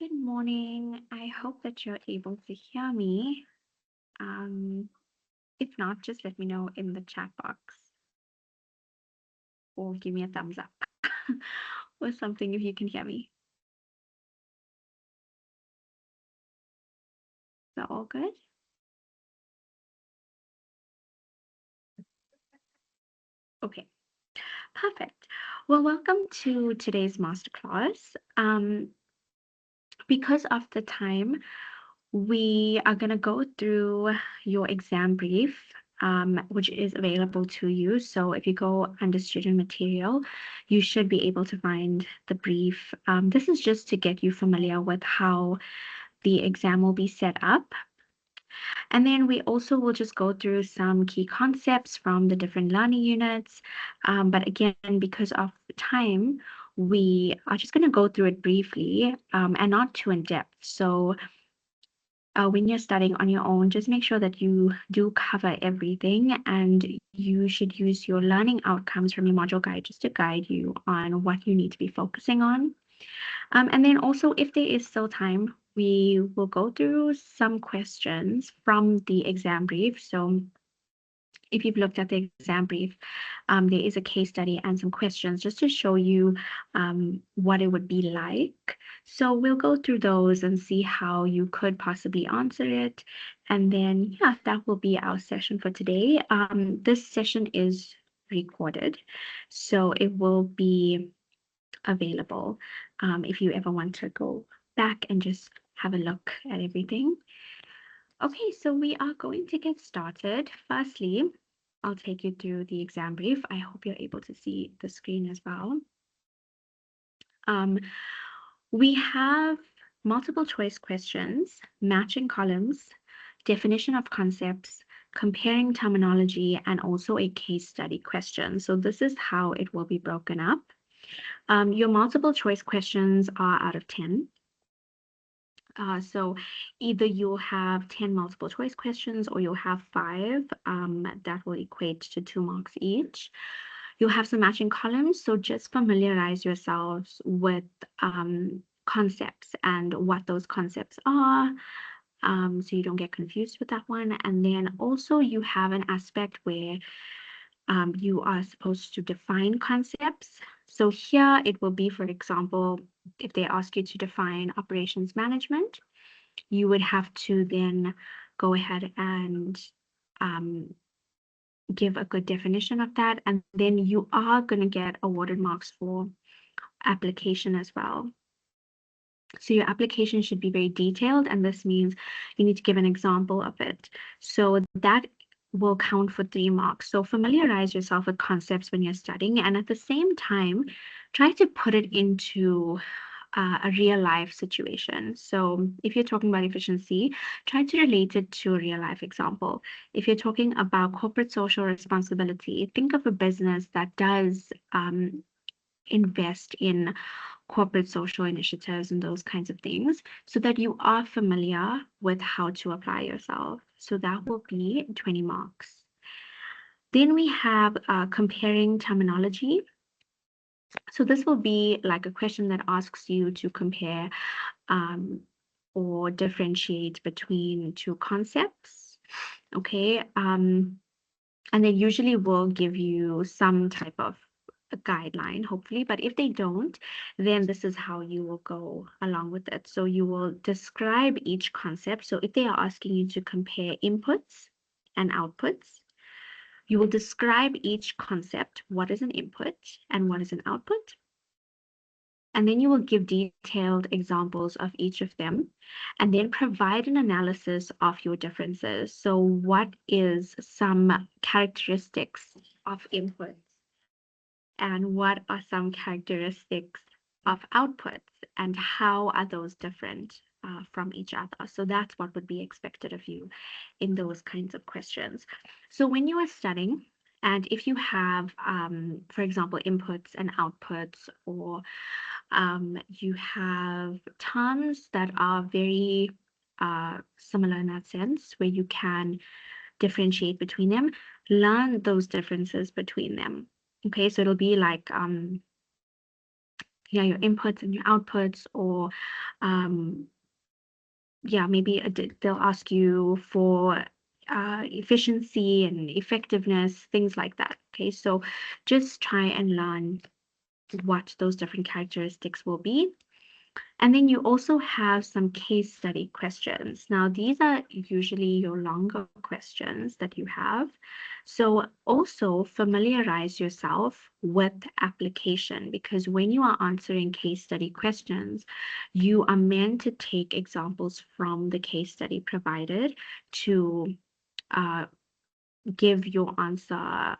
Good morning. I hope that you're able to hear me. If not, just let me know in the chat box or give me a thumbs up or something if you can hear me. Is that all good? Okay, perfect. Well, welcome to today's masterclass. Because of the time, we are going to go through your exam brief, which is available to you. So if you go under student material, you should be able to find the brief. This is just to get you familiar with how the exam will be set up. And then we also will just go through some key concepts from the different learning units. But again, because of the time, we are just going to go through it briefly and not too in depth. So when you're studying on your own, just make sure that you do cover everything, and you should use your learning outcomes from your module guide just to guide you on what you need to be focusing on. And then also, if there is still time, we will go through some questions from the exam brief. So if you've looked at the exam brief, there is a case study and some questions just to show you what it would be like. So we'll go through those and see how you could possibly answer it. And then, yeah, that will be our session for today. This session is recorded, so it will be available if you ever want to go back and just have a look at everything. Okay, so we are going to get started. Firstly, I'll take you through the exam brief. I hope you're able to see the screen as well. We have multiple choice questions, matching columns, definition of concepts, comparing terminology, and also a case study question. So this is how it will be broken up. Your multiple choice questions are out of 10. So either you'll have 10 multiple choice questions or you'll have 5 that will equate to 2 marks each. You'll have some matching columns, so just familiarize yourselves with concepts and what those concepts are, so you don't get confused with that one. And then also you have an aspect where you are supposed to define concepts. So here it will be, for example, if they ask you to define operations management, you would have to then go ahead and give a good definition of that. And then you are going to get awarded marks for application as well. So your application should be very detailed, and this means you need to give an example of it. So that will count for 3 marks. So familiarize yourself with concepts when you're studying, and at the same time, try to put it into a real life situation. So if you're talking about efficiency, try to relate it to a real life example. If you're talking about corporate social responsibility, think of a business that does invest in corporate social initiatives and those kinds of things, so that you are familiar with how to apply yourself. So that will be 20 marks. Then we have comparing terminology. So this will be like a question that asks you to compare or differentiate between 2 concepts. Okay. And they usually will give you some type of a guideline, hopefully. But if they don't, then this is how you will go along with it. So you will describe each concept. So if they are asking you to compare inputs and outputs, you will describe each concept. What is an input and what is an output? And then you will give detailed examples of each of them, and then provide an analysis of your differences. So what is some characteristics of inputs, and what are some characteristics of outputs, and how are those different from each other? So that's what would be expected of you in those kinds of questions. So when you are studying, and if you have, for example, inputs and outputs, or you have terms that are very similar in that sense, where you can differentiate between them, learn those differences between them. Okay, so it'll be like your inputs and your outputs, or maybe they'll ask you for efficiency and effectiveness, things like that. Okay, so just try and learn what those different characteristics will be. And then you also have some case study questions. Now, these are usually your longer questions that you have. So also familiarize yourself with application, because when you are answering case study questions, you are meant to take examples from the case study provided to give your answer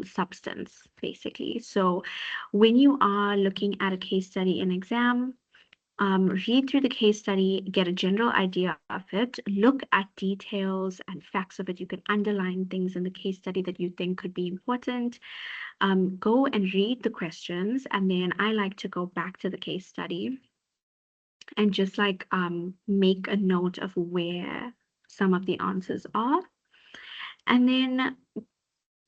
substance, basically. So when you are looking at a case study in exam, read through the case study, get a general idea of it, look at details and facts of it. You can underline things in the case study that you think could be important. Go and read the questions, and then I like to go back to the case study and just like make a note of where some of the answers are. And then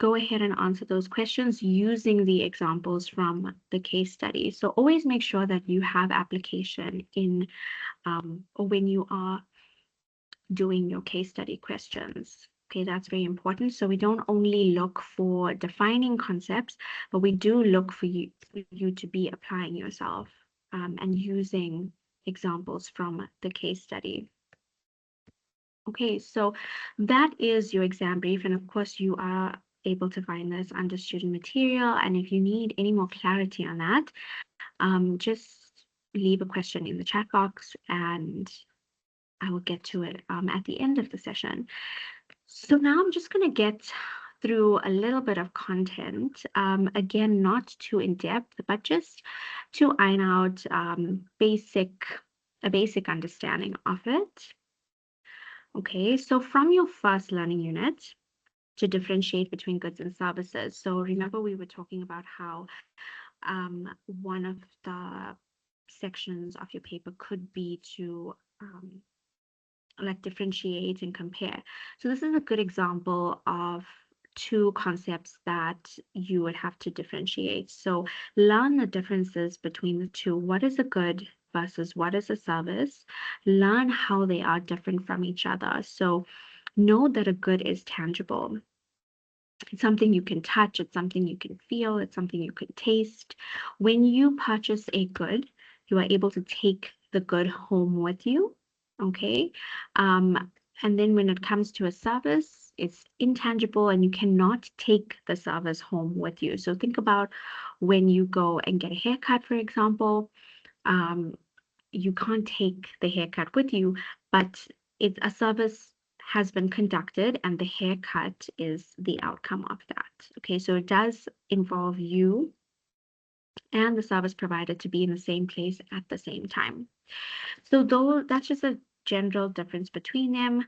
go ahead and answer those questions using the examples from the case study. So always make sure that you have application in or when you are doing your case study questions. Okay, that's very important. So we don't only look for defining concepts, but we do look for you to be applying yourself and using examples from the case study. Okay, so that is your exam brief. And of course, you are able to find this under student material. And if you need any more clarity on that, just leave a question in the chat box and I will get to it at the end of the session. So now I'm just going to get through a little bit of content. Again, not too in-depth, but just to iron out a basic understanding of it. Okay, so from your first learning unit, to differentiate between goods and services. So remember we were talking about how one of the sections of your paper could be to like differentiate and compare. So this is a good example of two concepts that you would have to differentiate. So learn the differences between the two. What is a good versus what is a service? Learn how they are different from each other. So know that a good is tangible. It's something you can touch, it's something you can feel, it's something you can taste. When you purchase a good, you are able to take the good home with you, okay? And then when it comes to a service, it's intangible and you cannot take the service home with you. So think about when you go and get a haircut, for example, you can't take the haircut with you, but it's a service has been conducted and the haircut is the outcome of that. Okay, so it does involve you and the service provider to be in the same place at the same time. So though that's just a general difference between them.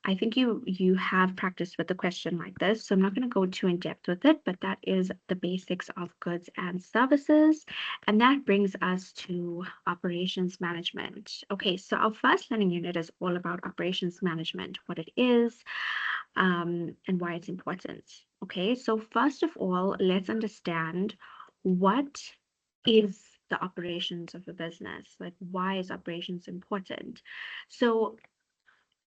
I think you have practiced with a question like this, so I'm not going to go too in depth with it, but that is the basics of goods and services. And that brings us to operations management. Okay, so our first learning unit is all about operations management, what it is, and why it's important. Okay, so first of all, let's understand what is the operations of a business, like why is operations important? So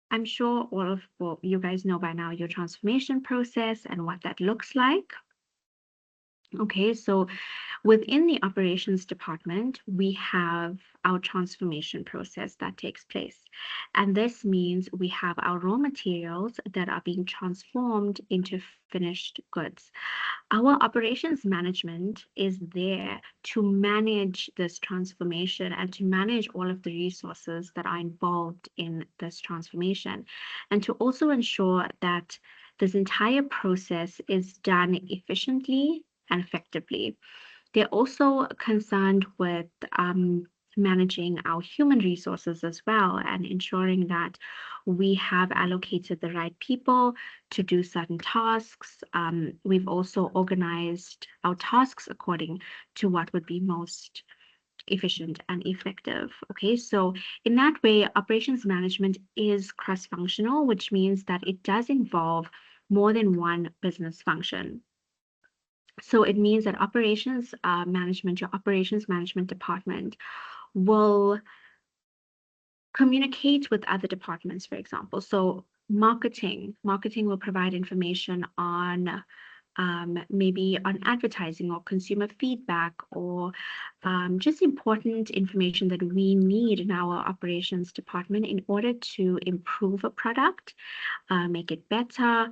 I'm sure well, you guys know by now your transformation process and what that looks like. Okay, so within the operations department, we have our transformation process that takes place. And this means we have our raw materials that are being transformed into finished goods. Our operations management is there to manage this transformation and to manage all of the resources that are involved in this transformation, and to also ensure that this entire process is done efficiently and effectively. They're also concerned with managing our human resources as well and ensuring that we have allocated the right people to do certain tasks. We've also organized our tasks according to what would be most efficient and effective. Okay, so in that way, operations management is cross-functional, which means that it does involve more than one business function. So it means that operations management, your operations management department will communicate with other departments, for example. So marketing will provide information on maybe on advertising or consumer feedback, or just important information that we need in our operations department in order to improve a product, make it better,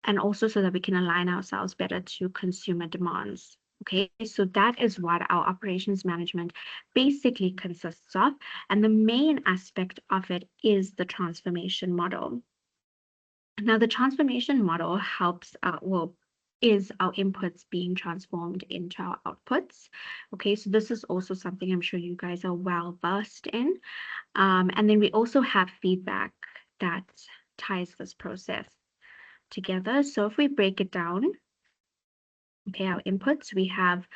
and also so that we can align ourselves better to consumer demands. Okay, so that is what our operations management basically consists of. And the main aspect of it is the transformation model. Now, the transformation model helps, is our inputs being transformed into our outputs. Okay, so this is also something I'm sure you guys are well versed in. And then we also have feedback that ties this process together. So if we break it down, okay, our inputs, we have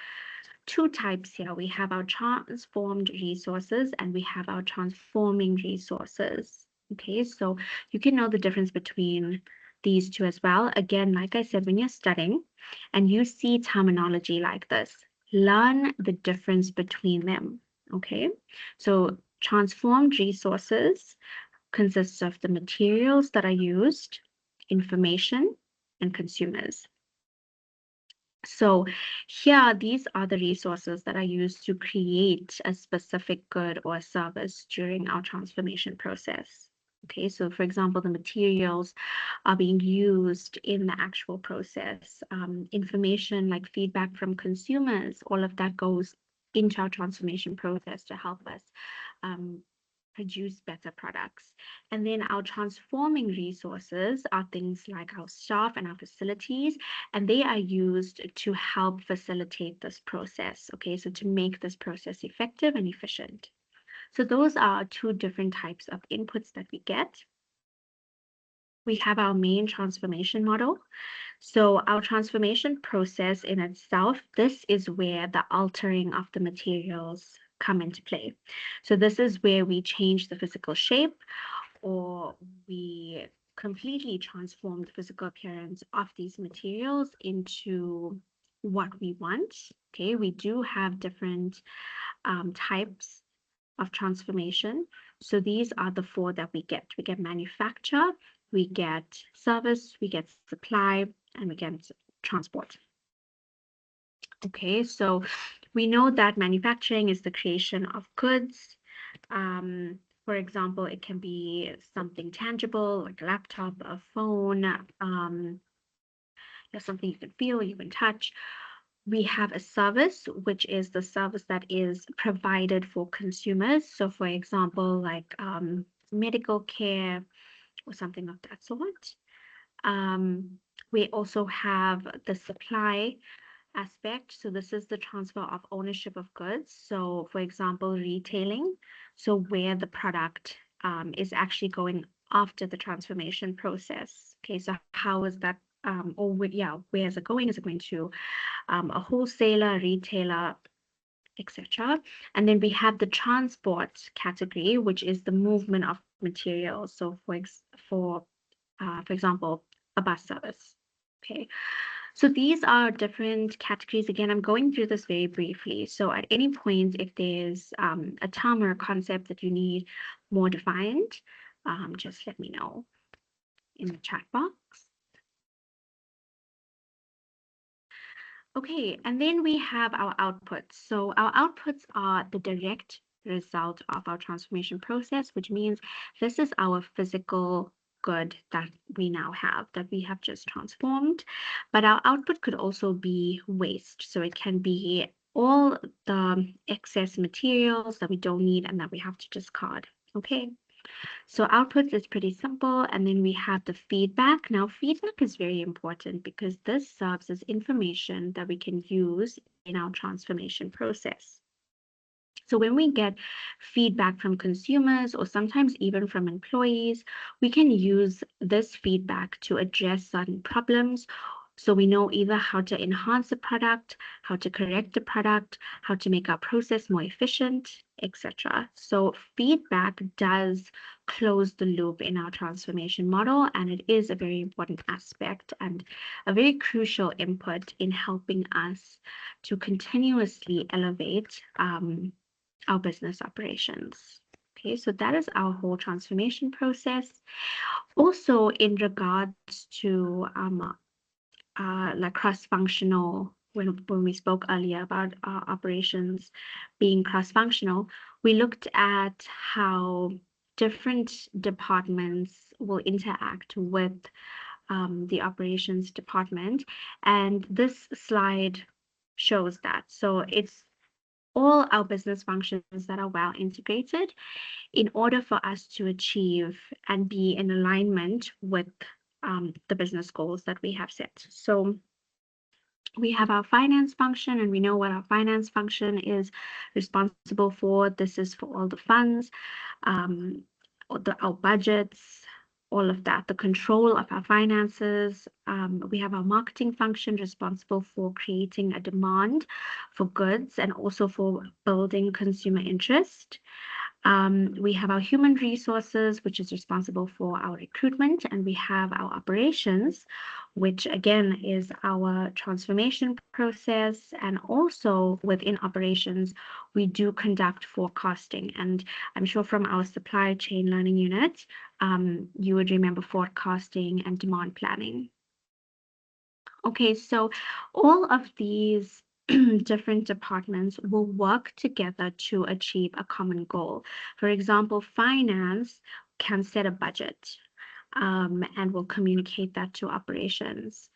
two types here. We have our transformed resources and we have our transforming resources. Okay, so you can know the difference between these two as well. Again, like I said, when you're studying and you see terminology like this, learn the difference between them. Okay, so transformed resources consists of the materials that are used, information, and consumers. So here, these are the resources that are used to create a specific good or service during our transformation process. Okay, so for example, the materials are being used in the actual process. Information like feedback from consumers, all of that goes into our transformation process to help us produce better products. And then our transforming resources are things like our staff and our facilities, and they are used to help facilitate this process. Okay, so to make this process effective and efficient. So those are two different types of inputs that we get. We have our main transformation model. So our transformation process in itself, this is where the altering of the materials come into play. So this is where we change the physical shape, or we completely transform the physical appearance of these materials into what we want. Okay, we do have different types of transformation. So these are the four that we get. We get manufacture, we get service, we get supply, and we get transport. Okay, so we know that manufacturing is the creation of goods. For example, it can be something tangible like a laptop, a phone, something you can feel, you can touch. We have a service, which is the service that is provided for consumers. So for example, like medical care or something of that sort. We also have the supply aspect. So this is the transfer of ownership of goods. So for example, retailing. So where the product is actually going after the transformation process. Okay, so how is that, where is it going? Is it going to a wholesaler, retailer, etc.? And then we have the transport category, which is the movement of materials. So for example, a bus service. Okay, so these are different categories. Again, I'm going through this very briefly. So at any point, if there's a term or a concept that you need more defined, just let me know in the chat box. Okay, and then we have our outputs. So our outputs are the direct result of our transformation process, which means this is our physical good that we now have, that we have just transformed. But our output could also be waste. So it can be all the excess materials that we don't need and that we have to discard. Okay. So output is pretty simple, and then we have the feedback. Now, feedback is very important because this serves as information that we can use in our transformation process. So when we get feedback from consumers or sometimes even from employees, we can use this feedback to address certain problems So we know either how to enhance the product, how to correct the product, how to make our process more efficient, etc. So feedback does close the loop in our transformation model, and it is a very important aspect and a very crucial input in helping us to continuously elevate our business operations. Okay, so that is our whole transformation process. Also, in regards to like cross-functional, when we spoke earlier about operations being cross-functional, we looked at how different departments will interact with the operations department, and this slide shows that. So it's all our business functions that are well integrated in order for us to achieve and be in alignment with the business goals that we have set. So we have our finance function, and we know what our finance function is responsible for. This is for all the funds, our budgets, all of that, the control of our finances. We have our marketing function responsible for creating a demand for goods and also for building consumer interest. We have our human resources, which is responsible for our recruitment, and we have our operations, which again is our transformation process. And also within operations, we do conduct forecasting. And I'm sure from our supply chain learning unit, you would remember forecasting and demand planning. Okay, so all of these different departments will work together to achieve a common goal. For example, finance can set a budget and will communicate that to operations,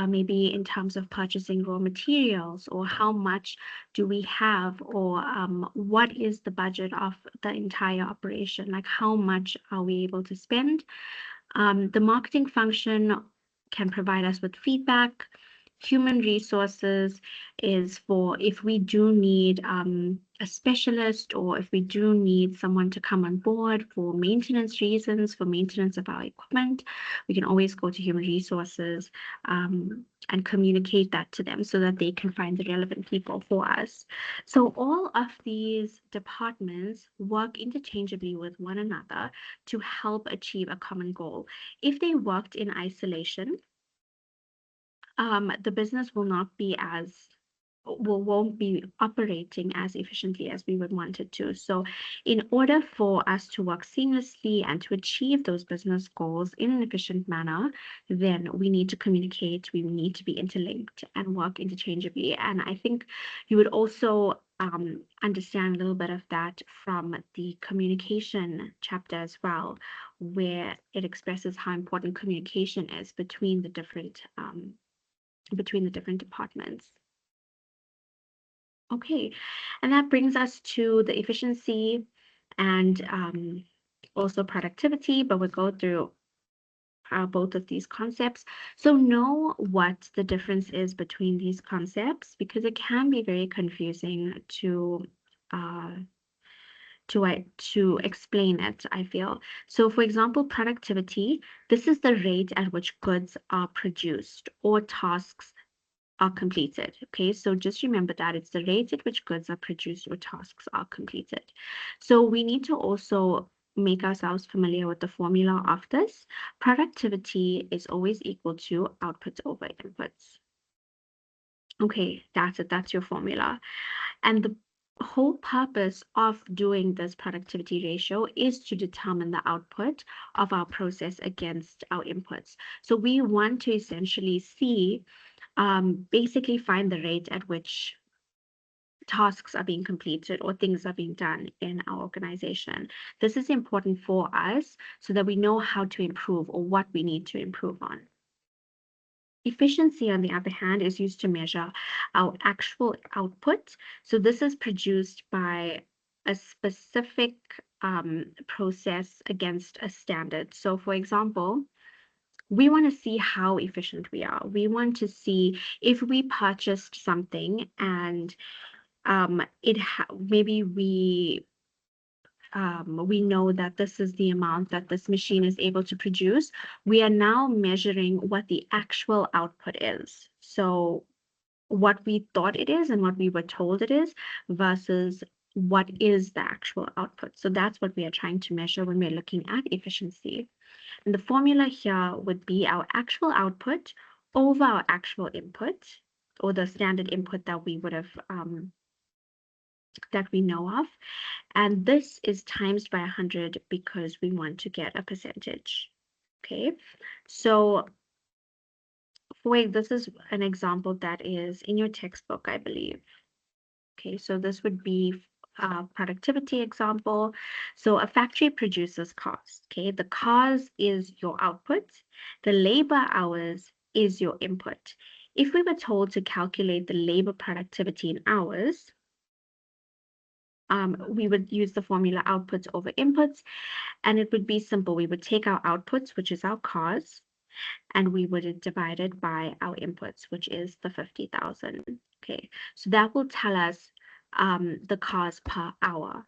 maybe in terms of purchasing raw materials, or how much do we have, or what is the budget of the entire operation, like how much are we able to spend. The marketing function can provide us with feedback. Human resources is for if we do need a specialist, or if we do need someone to come on board for maintenance reasons, for maintenance of our equipment, we can always go to human resources and communicate that to them so that they can find the relevant people for us. So all of these departments work interchangeably with one another to help achieve a common goal. If they worked in isolation, the business will not be won't be operating as efficiently as we would want it to. So in order for us to work seamlessly and to achieve those business goals in an efficient manner, then we need to communicate, we need to be interlinked and work interchangeably. And I think you would also understand a little bit of that from the communication chapter as well, where it expresses how important communication is between the different departments. Okay, and that brings us to the efficiency and also productivity, but we'll go through both of these concepts. So know what the difference is between these concepts, because it can be very confusing to explain it, I feel. So for example, productivity, this is the rate at which goods are produced or tasks are completed. Okay, so just remember that it's the rate at which goods are produced or tasks are completed. So we need to also make ourselves familiar with the formula of this. Productivity is always equal to outputs over inputs. Okay, that's it, that's your formula. And the whole purpose of doing this productivity ratio is to determine the output of our process against our inputs. So we want to essentially see, basically find the rate at which tasks are being completed or things are being done in our organization. This is important for us so that we know how to improve or what we need to improve on. Efficiency, on the other hand, is used to measure our actual output. So this is produced by a specific process against a standard. So for example, we want to see how efficient we are. We want to see if we purchased something and maybe we we know that this is the amount that this machine is able to produce. We are now measuring what the actual output is. So what we thought it is and what we were told it is versus what is the actual output. So that's what we are trying to measure when we're looking at efficiency. And the formula here would be our actual output over our actual input, or the standard input that we would have that we know of. And this is times by 100 because we want to get a percentage. Okay, so this is an example that is in your textbook, I believe. Okay, so this would be a productivity example. So a factory produces cars. Okay, the cars is your output, the labor hours is your input. If we were told to calculate the labor productivity in hours, we would use the formula outputs over inputs, and it would be simple. We would take our outputs, which is our cars, and we would divide it by our inputs, which is the 50,000. Okay, so that will tell us the cars per hour.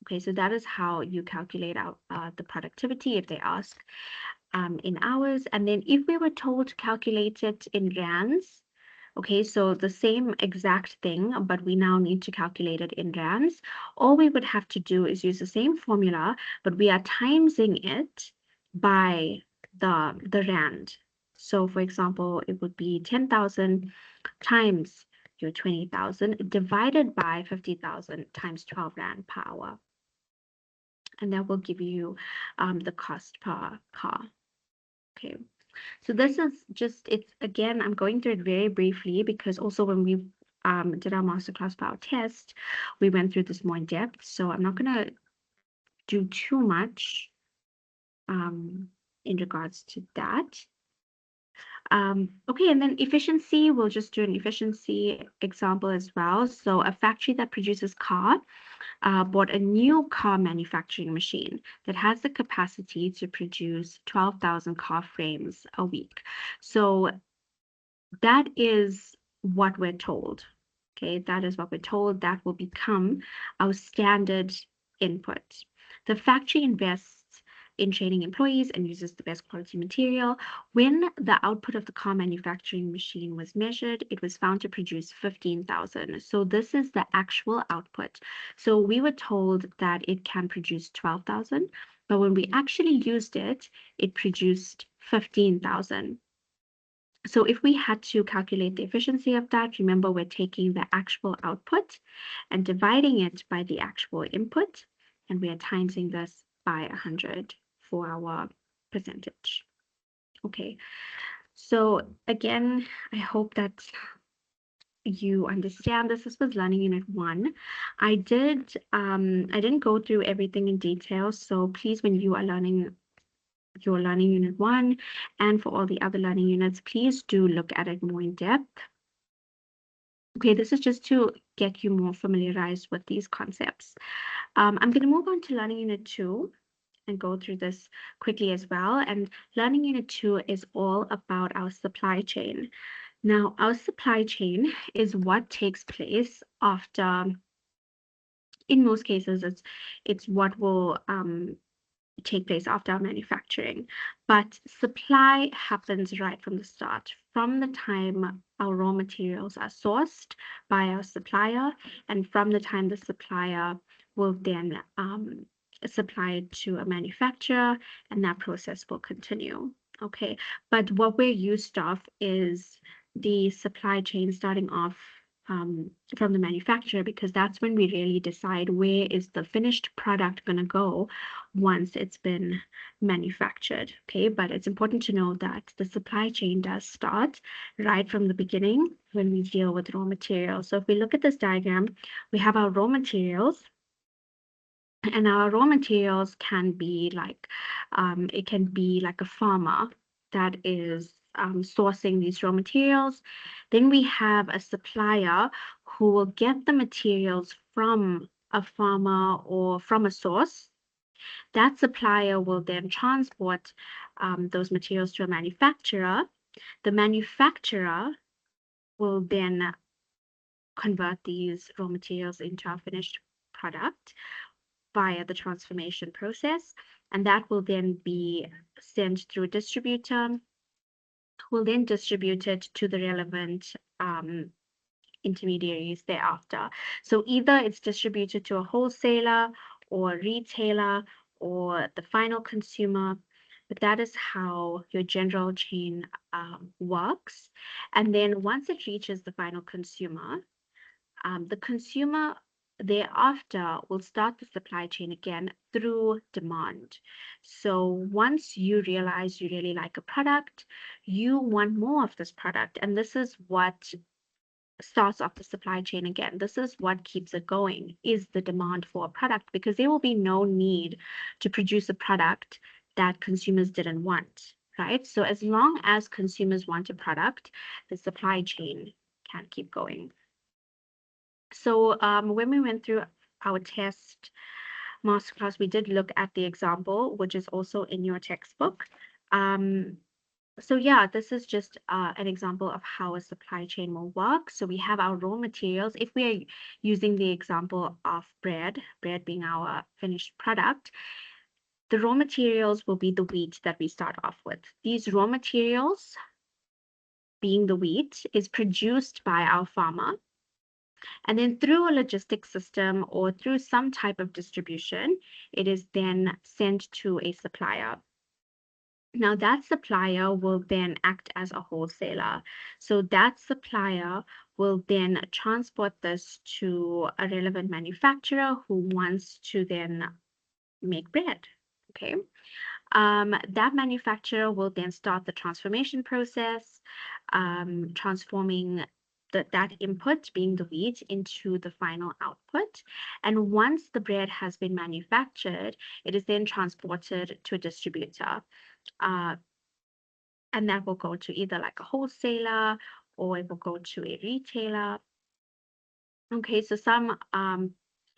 Okay, so that is how you calculate out the productivity if they ask in hours. And then if we were told to calculate it in rands, okay, so the same exact thing, but we now need to calculate it in rands. All we would have to do is use the same formula, but we are timesing it by the rand. So for example, it would be 10,000 times your 20,000 divided by 50,000 times 12 rand per hour. And that will give you the cost per car. Okay. So this is just, it's again, I'm going through it very briefly because also when we did our masterclass power test, we went through this more in depth. So I'm not going to do too much in regards to that. Okay, and then efficiency, we'll just do an efficiency example as well. So a factory that produces car bought a new car manufacturing machine that has the capacity to produce 12,000 car frames a week. So that is what we're told. Okay, that is what we're told. That will become our standard input. The factory invests in training employees and uses the best quality material. When the output of the car manufacturing machine was measured, it was found to produce 15,000. So this is the actual output. So we were told that it can produce 12,000, but when we actually used it, it produced 15,000. So if we had to calculate the efficiency of that, remember we're taking the actual output and dividing it by the actual input, and we are timesing this by 100 for our percentage. Okay, so again, I hope that you understand this. This was learning unit 1. I didn't go through everything in detail, so please, when you are learning your learning unit 1 and for all the other learning units, please do look at it more in depth. Okay, this is just to get you more familiarized with these concepts. I'm going to move on to learning unit 2 and go through this quickly as well. And learning unit 2 is all about our supply chain. Now, our supply chain is what takes place after, in most cases, it's what will take place after our manufacturing. But supply happens right from the start, from the time our raw materials are sourced by our supplier, and from the time the supplier will then supply it to a manufacturer, and that process will continue. Okay, but what we're used of is the supply chain starting off from the manufacturer, because that's when we really decide where is the finished product going to go once it's been manufactured. Okay, but it's important to know that the supply chain does start right from the beginning when we deal with raw materials. So if we look at this diagram, we have our raw materials. And our raw materials can be like, it can be like a farmer that is sourcing these raw materials. Then we have a supplier who will get the materials from a farmer or from a source. That supplier will then transport those materials to a manufacturer. The manufacturer will then convert these raw materials into our finished product. via the transformation process, and that will then be sent through a distributor, who will then distribute it to the relevant intermediaries thereafter. So either it's distributed to a wholesaler or a retailer or the final consumer, but that is how your general chain works. And then once it reaches the final consumer, the consumer thereafter will start the supply chain again through demand. So once you realize you really like a product, you want more of this product, and this is what starts off the supply chain again. This is what keeps it going, is the demand for a product, because there will be no need to produce a product that consumers didn't want, right? So as long as consumers want a product, the supply chain can keep going. So when we went through our test masterclass, we did look at the example, which is also in your textbook. So yeah, this is just an example of how a supply chain will work. So we have our raw materials. If we are using the example of bread being our finished product, the raw materials will be the wheat that we start off with. These raw materials, being the wheat, is produced by our farmer. And then through a logistics system or through some type of distribution, it is then sent to a supplier. Now that supplier will then act as a wholesaler. So that supplier will then transport this to a relevant manufacturer who wants to then make bread. Okay. That manufacturer will then start the transformation process, transforming that input, being the wheat, into the final output. And once the bread has been manufactured, it is then transported to a distributor. And that will go to either like a wholesaler or it will go to a retailer. Okay, so some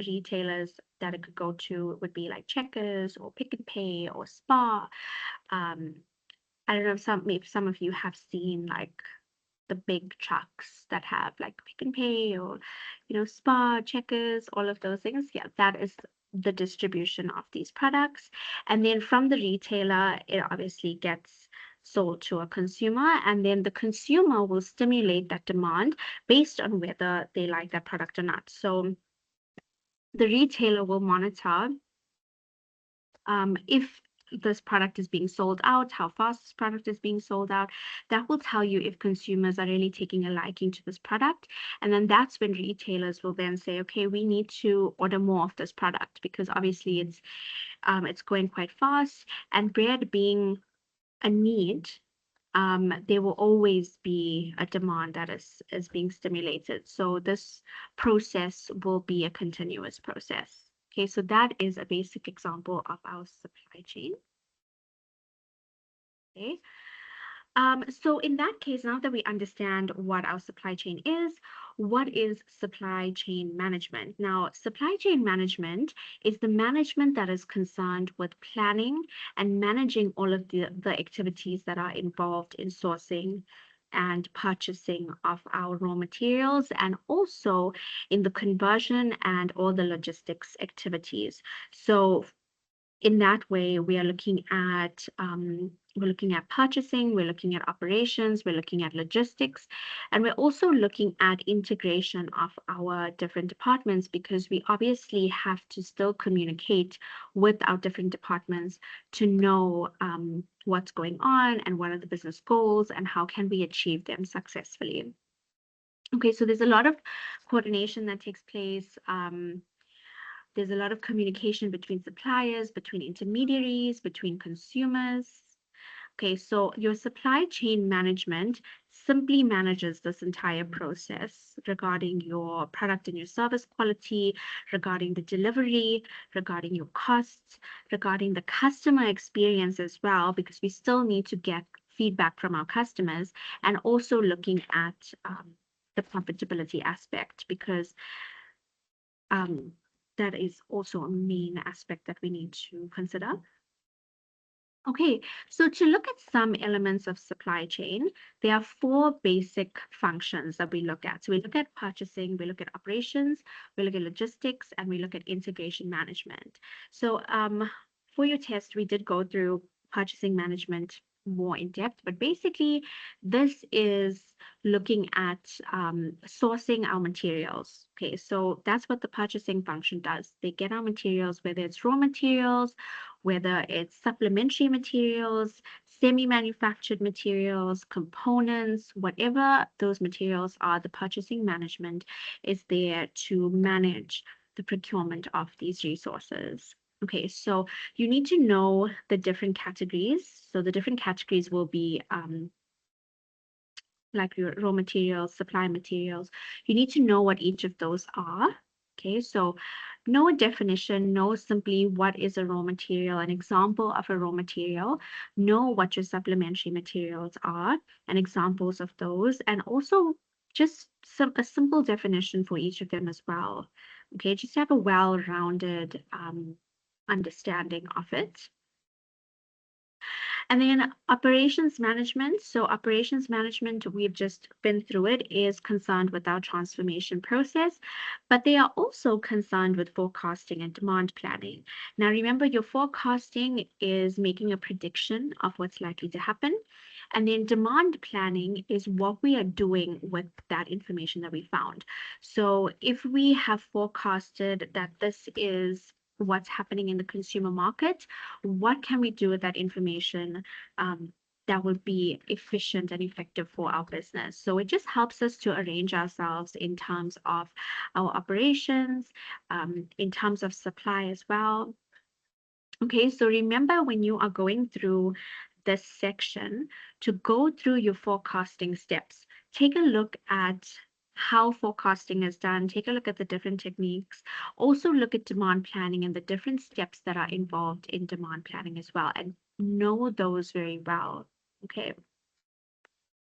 retailers that it could go to would be like Checkers or Pick and Pay or Spar. I don't know if some of you have seen like the big trucks that have like Pick and Pay or, Spar, Checkers, all of those things. Yeah, that is the distribution of these products. And then from the retailer, it obviously gets sold to a consumer, and then the consumer will stimulate that demand based on whether they like that product or not. So the retailer will monitor if this product is being sold out, how fast this product is being sold out. That will tell you if consumers are really taking a liking to this product. And then that's when retailers will then say, okay, we need to order more of this product, because obviously it's going quite fast. And bread being a need, there will always be a demand that is being stimulated. So this process will be a continuous process. Okay, so that is a basic example of our supply chain. Okay. So in that case, now that we understand what our supply chain is, what is supply chain management? Now, supply chain management is the management that is concerned with planning and managing all of the activities that are involved in sourcing and purchasing of our raw materials, and also in the conversion and all the logistics activities. So in that way, we are looking at purchasing, we're looking at operations, we're looking at logistics, and we're also looking at integration of our different departments, because we obviously have to still communicate with our different departments to know what's going on and what are the business goals and how can we achieve them successfully. Okay, so there's a lot of coordination that takes place. There's a lot of communication between suppliers, between intermediaries, between consumers. Okay, so your supply chain management simply manages this entire process regarding your product and your service quality, regarding the delivery, regarding your costs, regarding the customer experience as well, because we still need to get feedback from our customers, and also looking at the profitability aspect, because that is also a main aspect that we need to consider. Okay, so to look at some elements of supply chain, there are four basic functions that we look at. So we look at purchasing, we look at operations, we look at logistics, and we look at integration management. So for your test, we did go through purchasing management more in depth, but basically this is looking at sourcing our materials. Okay, so that's what the purchasing function does. They get our materials, whether it's raw materials, whether it's supplementary materials, semi-manufactured materials, components, whatever those materials are, the purchasing management is there to manage the procurement of these resources. Okay, so you need to know the different categories. So the different categories will be like your raw materials, supply materials. You need to know what each of those are. Okay, so know a definition, know simply what is a raw material, an example of a raw material, know what your supplementary materials are, and examples of those, and also just a simple definition for each of them as well. Okay, just have a well-rounded understanding of it. And then operations management. So operations management, we've just been through it, is concerned with our transformation process, but they are also concerned with forecasting and demand planning. Now, remember, your forecasting is making a prediction of what's likely to happen. And then demand planning is what we are doing with that information that we found. So if we have forecasted that this is what's happening in the consumer market, what can we do with that information that will be efficient and effective for our business? So it just helps us to arrange ourselves in terms of our operations, in terms of supply as well. Okay, so remember when you are going through this section to go through your forecasting steps, take a look at how forecasting is done, take a look at the different techniques, also look at demand planning and the different steps that are involved in demand planning as well, and know those very well, okay?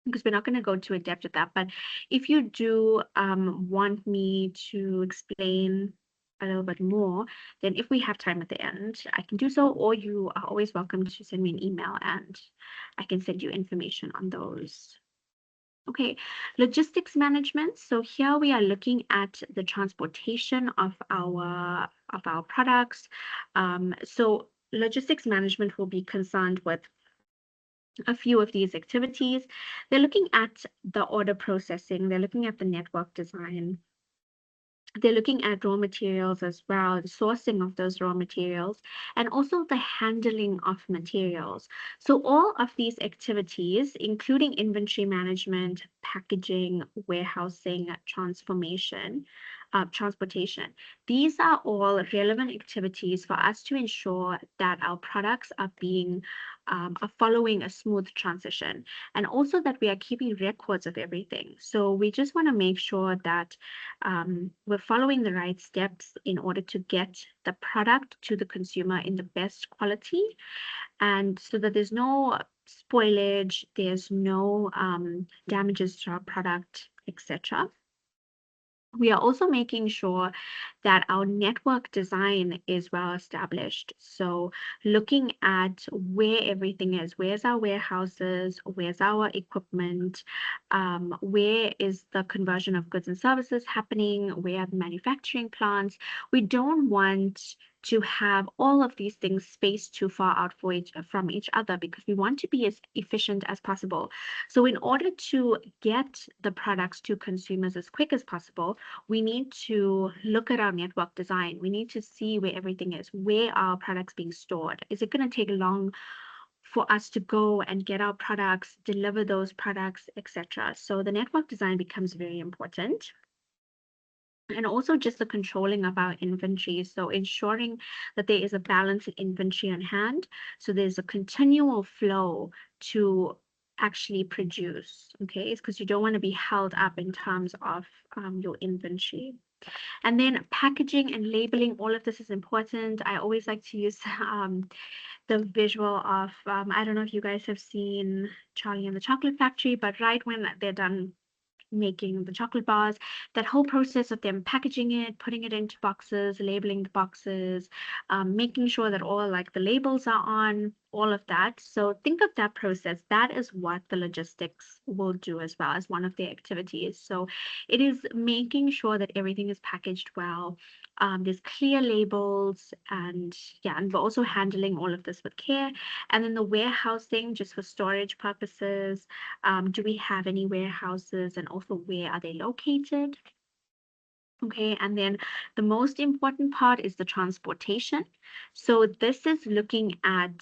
Because we're not going to go too in depth with that, but if you do want me to explain a little bit more, then if we have time at the end, I can do so, or you are always welcome to send me an email and I can send you information on those. Okay, logistics management. So here we are looking at the transportation of our products. So logistics management will be concerned with a few of these activities. They're looking at the order processing, they're looking at the network design, they're looking at raw materials as well, the sourcing of those raw materials, and also the handling of materials. So all of these activities, including inventory management, packaging, warehousing, transportation, these are all relevant activities for us to ensure that our products are following a smooth transition, and also that we are keeping records of everything. So we just want to make sure that we're following the right steps in order to get the product to the consumer in the best quality, and so that there's no spoilage, there's no damages to our product, etc. We are also making sure that our network design is well established. So looking at where everything is, where's our warehouses, where's our equipment, where is the conversion of goods and services happening, where are the manufacturing plants. We don't want to have all of these things spaced too far out from each other, because we want to be as efficient as possible. So in order to get the products to consumers as quick as possible, we need to look at our network design. We need to see where everything is. Where are our products being stored? Is it going to take long for us to go and get our products, deliver those products, etc.? So the network design becomes very important. And also just the controlling of our inventory. So ensuring that there is a balanced inventory on hand. So there's a continual flow to actually produce, okay? It's because you don't want to be held up in terms of your inventory. And then packaging and labeling, all of this is important. I always like to use the visual of, I don't know if you guys have seen Charlie and the Chocolate Factory, but right when they're done making the chocolate bars, that whole process of them packaging it, putting it into boxes, labeling the boxes, making sure that all like the labels are on, all of that. So think of that process. That is what the logistics will do as well as one of their activities. So it is making sure that everything is packaged well. There's clear labels, and yeah, and we're also handling all of this with care. And then the warehousing, just for storage purposes. Do we have any warehouses, and also where are they located? Okay, and then the most important part is the transportation. So this is looking at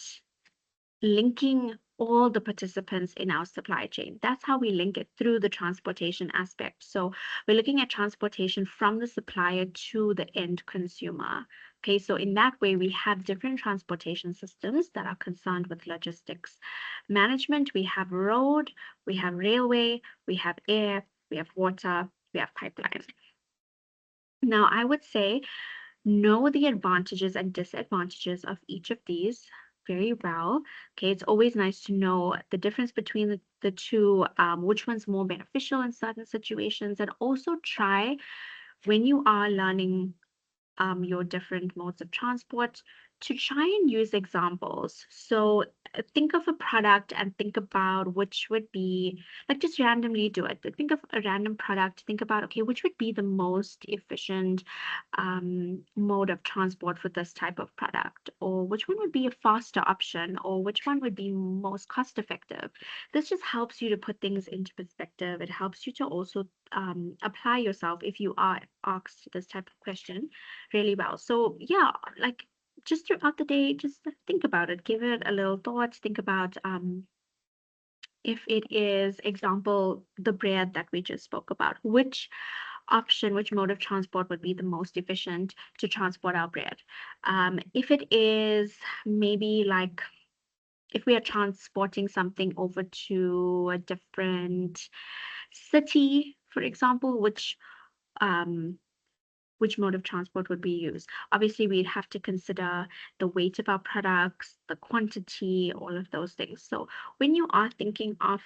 linking all the participants in our supply chain. That's how we link it, through the transportation aspect. So we're looking at transportation from the supplier to the end consumer. Okay, so in that way, we have different transportation systems that are concerned with logistics management. We have road, we have railway, we have air, we have water, we have pipelines. Now, I would say know the advantages and disadvantages of each of these very well. Okay, it's always nice to know the difference between the two, which one's more beneficial in certain situations, and also try, when you are learning your different modes of transport, to try and use examples. So think of a product and think about which would be, like, just randomly do it. Think of a random product, think about, okay, which would be the most efficient mode of transport for this type of product, or which one would be a faster option, or which one would be most cost effective. This just helps you to put things into perspective. It helps you to also apply yourself if you are asked this type of question really well. So yeah, like, just throughout the day, just think about it, give it a little thought, think about if it is, example, the bread that we just spoke about, which option, which mode of transport would be the most efficient to transport our bread. If it is maybe like, if we are transporting something over to a different city, for example, which mode of transport would be used. Obviously, we'd have to consider the weight of our products, the quantity, all of those things. So when you are thinking of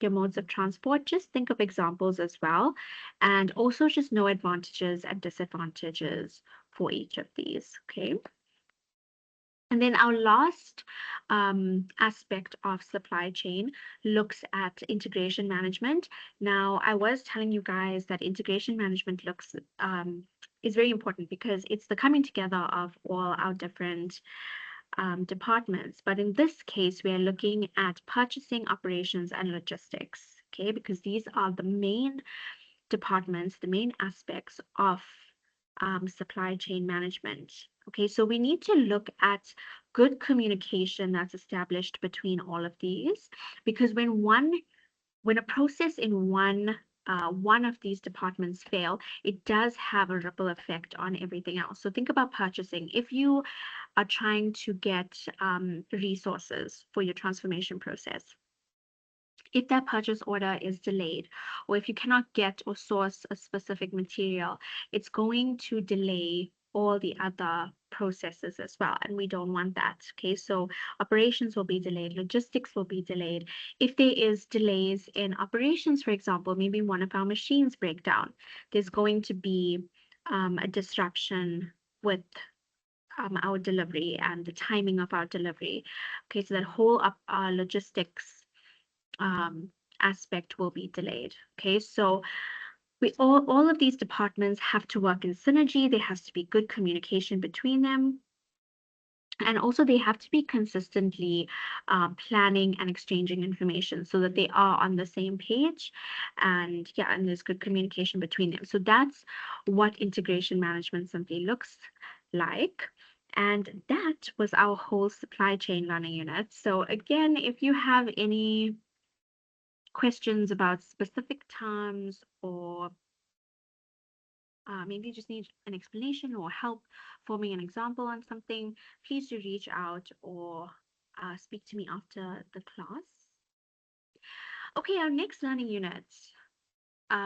your modes of transport, just think of examples as well, and also just know advantages and disadvantages for each of these, okay? And then our last aspect of supply chain looks at integration management. Now, I was telling you guys that integration management is very important because it's the coming together of all our different departments. But in this case, we are looking at purchasing, operations, and logistics, okay? Because these are the main departments, the main aspects of supply chain management. Okay, so we need to look at good communication that's established between all of these, because when a process in one of these departments fail, it does have a ripple effect on everything else. So think about purchasing. If you are trying to get resources for your transformation process, if that purchase order is delayed, or if you cannot get or source a specific material, it's going to delay all the other processes as well, and we don't want that. Okay, so operations will be delayed, logistics will be delayed. If there is delays in operations, for example, maybe one of our machines break down, there's going to be a disruption with our delivery and the timing of our delivery. Okay, so that whole logistics aspect will be delayed. Okay, so all of these departments have to work in synergy. There has to be good communication between them. And also they have to be consistently planning and exchanging information so that they are on the same page. And yeah, and there's good communication between them. So that's what integration management simply looks like. And that was our whole supply chain learning unit. So again, if you have any questions about specific terms, or maybe you just need an explanation or help forming an example on something, please do reach out or speak to me after the class. Okay, our next learning unit,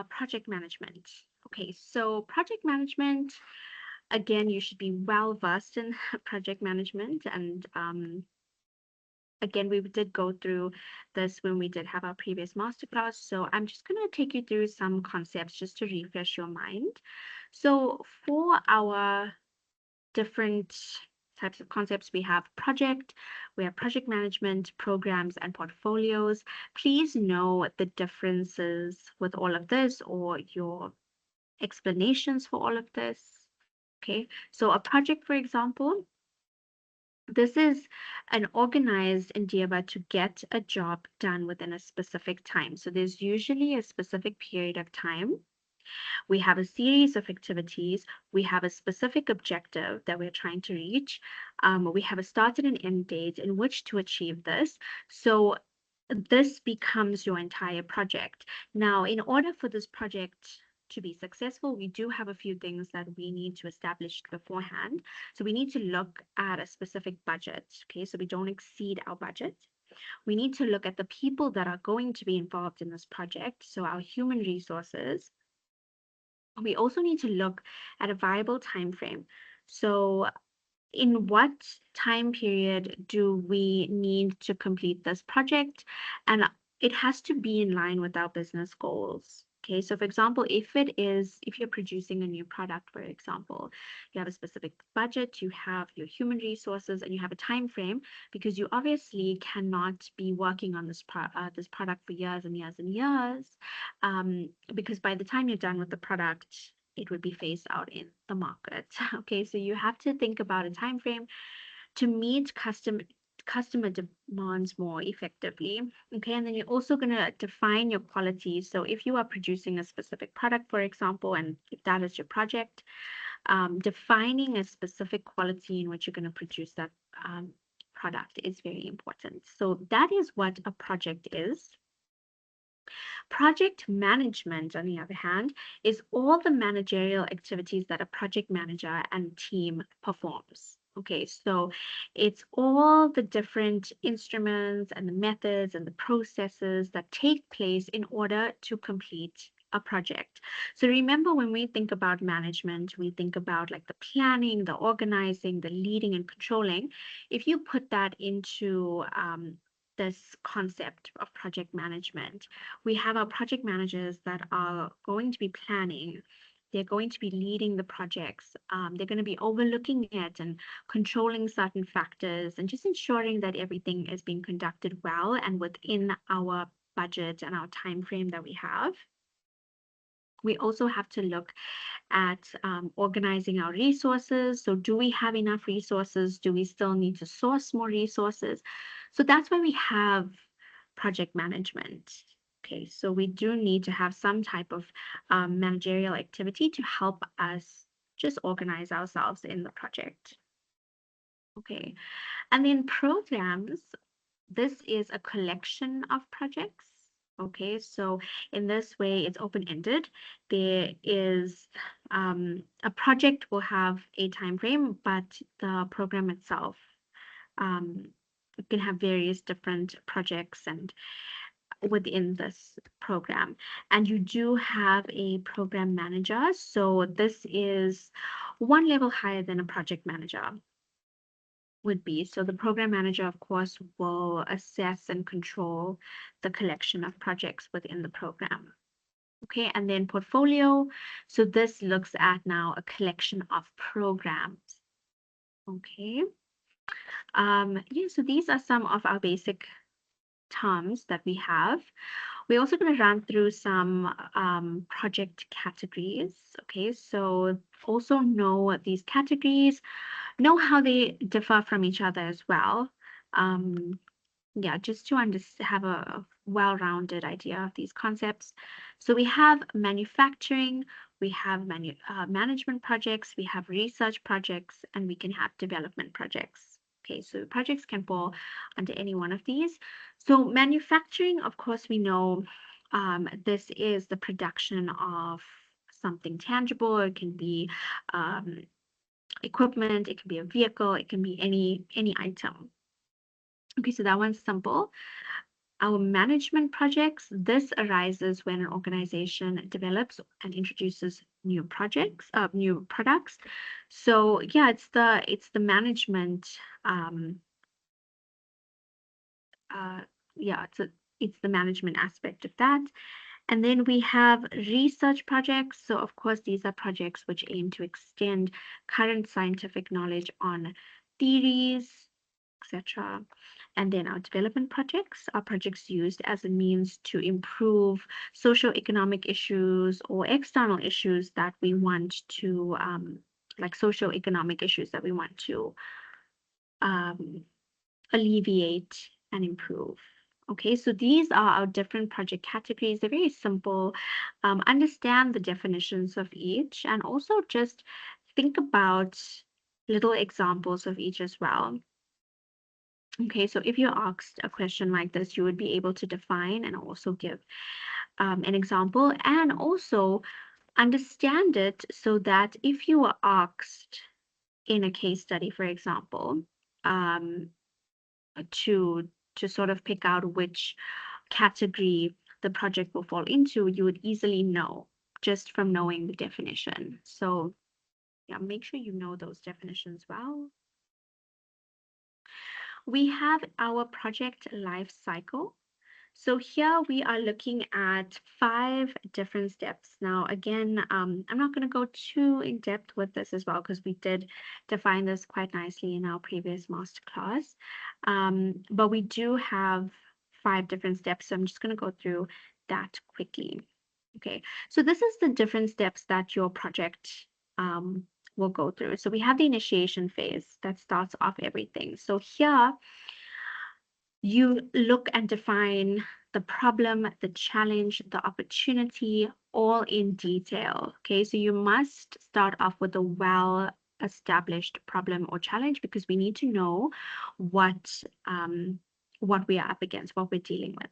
project management. Okay, so project management, again, you should be well versed in project management, and again, we did go through this when we did have our previous masterclass. So I'm just going to take you through some concepts just to refresh your mind. So for our different types of concepts. We have project, we have project management, programs, and portfolios. Please know the differences with all of this or your explanations for all of this. Okay, so a project, for example, this is an organized endeavor to get a job done within a specific time. So there's usually a specific period of time. We have a series of activities. We have a specific objective that we're trying to reach. We have a start and an end date in which to achieve this. So this becomes your entire project. Now, in order for this project to be successful, we do have a few things that we need to establish beforehand. So we need to look at a specific budget, okay? So we don't exceed our budget. We need to look at the people that are going to be involved in this project, so our human resources. We also need to look at a viable time frame. So in what time period do we need to complete this project? And it has to be in line with our business goals. Okay, so for example, if you're producing a new product, for example, you have a specific budget, you have your human resources, and you have a time frame, because you obviously cannot be working on this product for years and years and years, because by the time you're done with the product, it would be phased out in the market. Okay, so you have to think about a time frame to meet customer demands more effectively. Okay, and then you're also going to define your quality. So if you are producing a specific product, for example, and if that is your project, defining a specific quality in which you're going to produce that product is very important. So that is what a project is. Project management, on the other hand, is all the managerial activities that a project manager and team performs. Okay, so it's all the different instruments and the methods and the processes that take place in order to complete a project. So remember, when we think about management, we think about like the planning, the organizing, the leading and controlling. If you put that into this concept of project management, we have our project managers that are going to be planning. They're going to be leading the projects. They're going to be overlooking it and controlling certain factors and just ensuring that everything is being conducted well and within our budget and our time frame that we have. We also have to look at organizing our resources. So do we have enough resources? Do we still need to source more resources? So that's why we have project management. Okay, so we do need to have some type of managerial activity to help us just organize ourselves in the project. Okay, and then programs, this is a collection of projects. Okay, so in this way, it's open-ended. There is a project will have a time frame, but the program itself can have various different projects and within this program. And you do have a program manager. So this is one level higher than a project manager would be. So the program manager, of course, will assess and control the collection of projects within the program. Okay, and then portfolio. So this looks at now a collection of programs. Okay. Yeah, so these are some of our basic terms that we have. We're also going to run through some project categories. Okay, so also know these categories, know how they differ from each other as well. Yeah, just to have a well-rounded idea of these concepts. So we have manufacturing, we have management projects, we have research projects, and we can have development projects. Okay, so projects can fall under any one of these. So manufacturing, of course, we know this is the production of something tangible. It can be equipment, it can be a vehicle, it can be any item. Okay, so that one's simple. Our management projects, this arises when an organization develops and introduces new projects, new products. So yeah, it's the management. Yeah, it's the management aspect of that. And then we have research projects. So of course, these are projects which aim to extend current scientific knowledge on theories, etc. And then our development projects are projects used as a means to improve socio-economic issues or external issues that we want to, like socio-economic issues that we want to um, alleviate and improve. Okay, so these are our different project categories. They're very simple. Understand the definitions of each and also just think about little examples of each as well. Okay, so if you're asked a question like this, you would be able to define and also give an example and also understand it so that if you are asked in a case study, for example, um, to sort of pick out which category the project will fall into, you would easily know just from knowing the definition. So yeah, make sure you know those definitions well. We have our project life cycle. So here we are looking at 5 different steps. Now, again, I'm not going to go too in depth with this as well because we did define this quite nicely in our previous masterclass. But we do have 5 different steps. So I'm just going to go through that quickly. Okay, so this is the different steps that your project will go through. So we have the initiation phase that starts off everything. So here you look and define the problem, the challenge, the opportunity, all in detail. Okay, so you must start off with a well-established problem or challenge because we need to know what we are up against, what we're dealing with.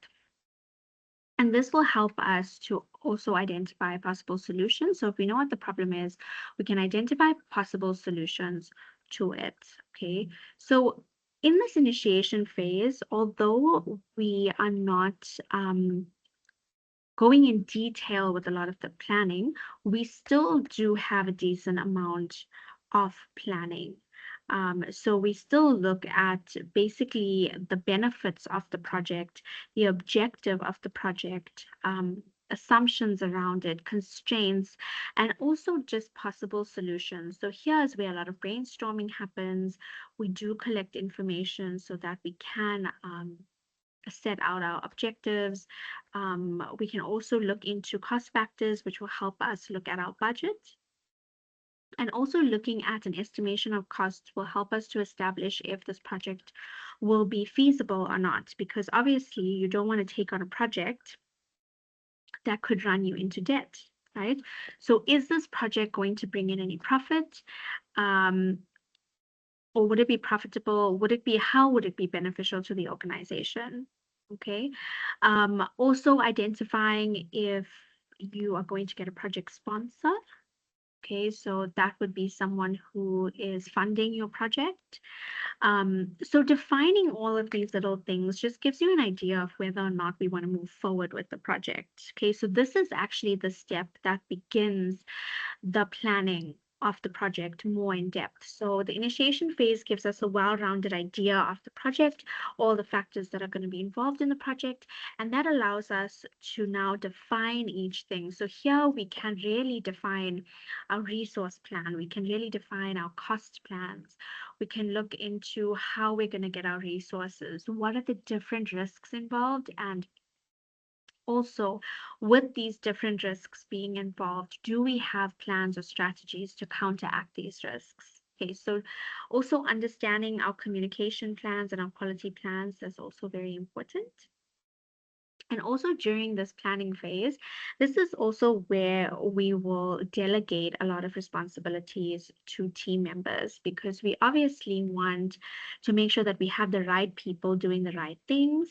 And this will help us to also identify possible solutions. So if we know what the problem is, we can identify possible solutions to it. Okay, so in this initiation phase, although we are not going in detail with a lot of the planning, we still do have a decent amount of planning. So we still look at basically the benefits of the project, the objective of the project, assumptions around it, constraints, and also just possible solutions. So here's where a lot of brainstorming happens. We do collect information so that we can set out our objectives. We can also look into cost factors, which will help us look at our budget. And also looking at an estimation of costs will help us to establish if this project will be feasible or not, because obviously you don't want to take on a project that could run you into debt, right? So is this project going to bring in any profit? Or would it be profitable? How would it be beneficial to the organization? Okay. Also identifying if you are going to get a project sponsor. Okay, so that would be someone who is funding your project. So defining all of these little things just gives you an idea of whether or not we want to move forward with the project. Okay, so this is actually the step that begins the planning of the project more in depth. So the initiation phase gives us a well-rounded idea of the project, all the factors that are going to be involved in the project, and that allows us to now define each thing. So here we can really define our resource plan. We can really define our cost plans. We can look into how we're going to get our resources. What are the different risks involved? And also, with these different risks being involved, do we have plans or strategies to counteract these risks? Okay, so also understanding our communication plans and our quality plans is also very important. And also during this planning phase, this is also where we will delegate a lot of responsibilities to team members because we obviously want to make sure that we have the right people doing the right things,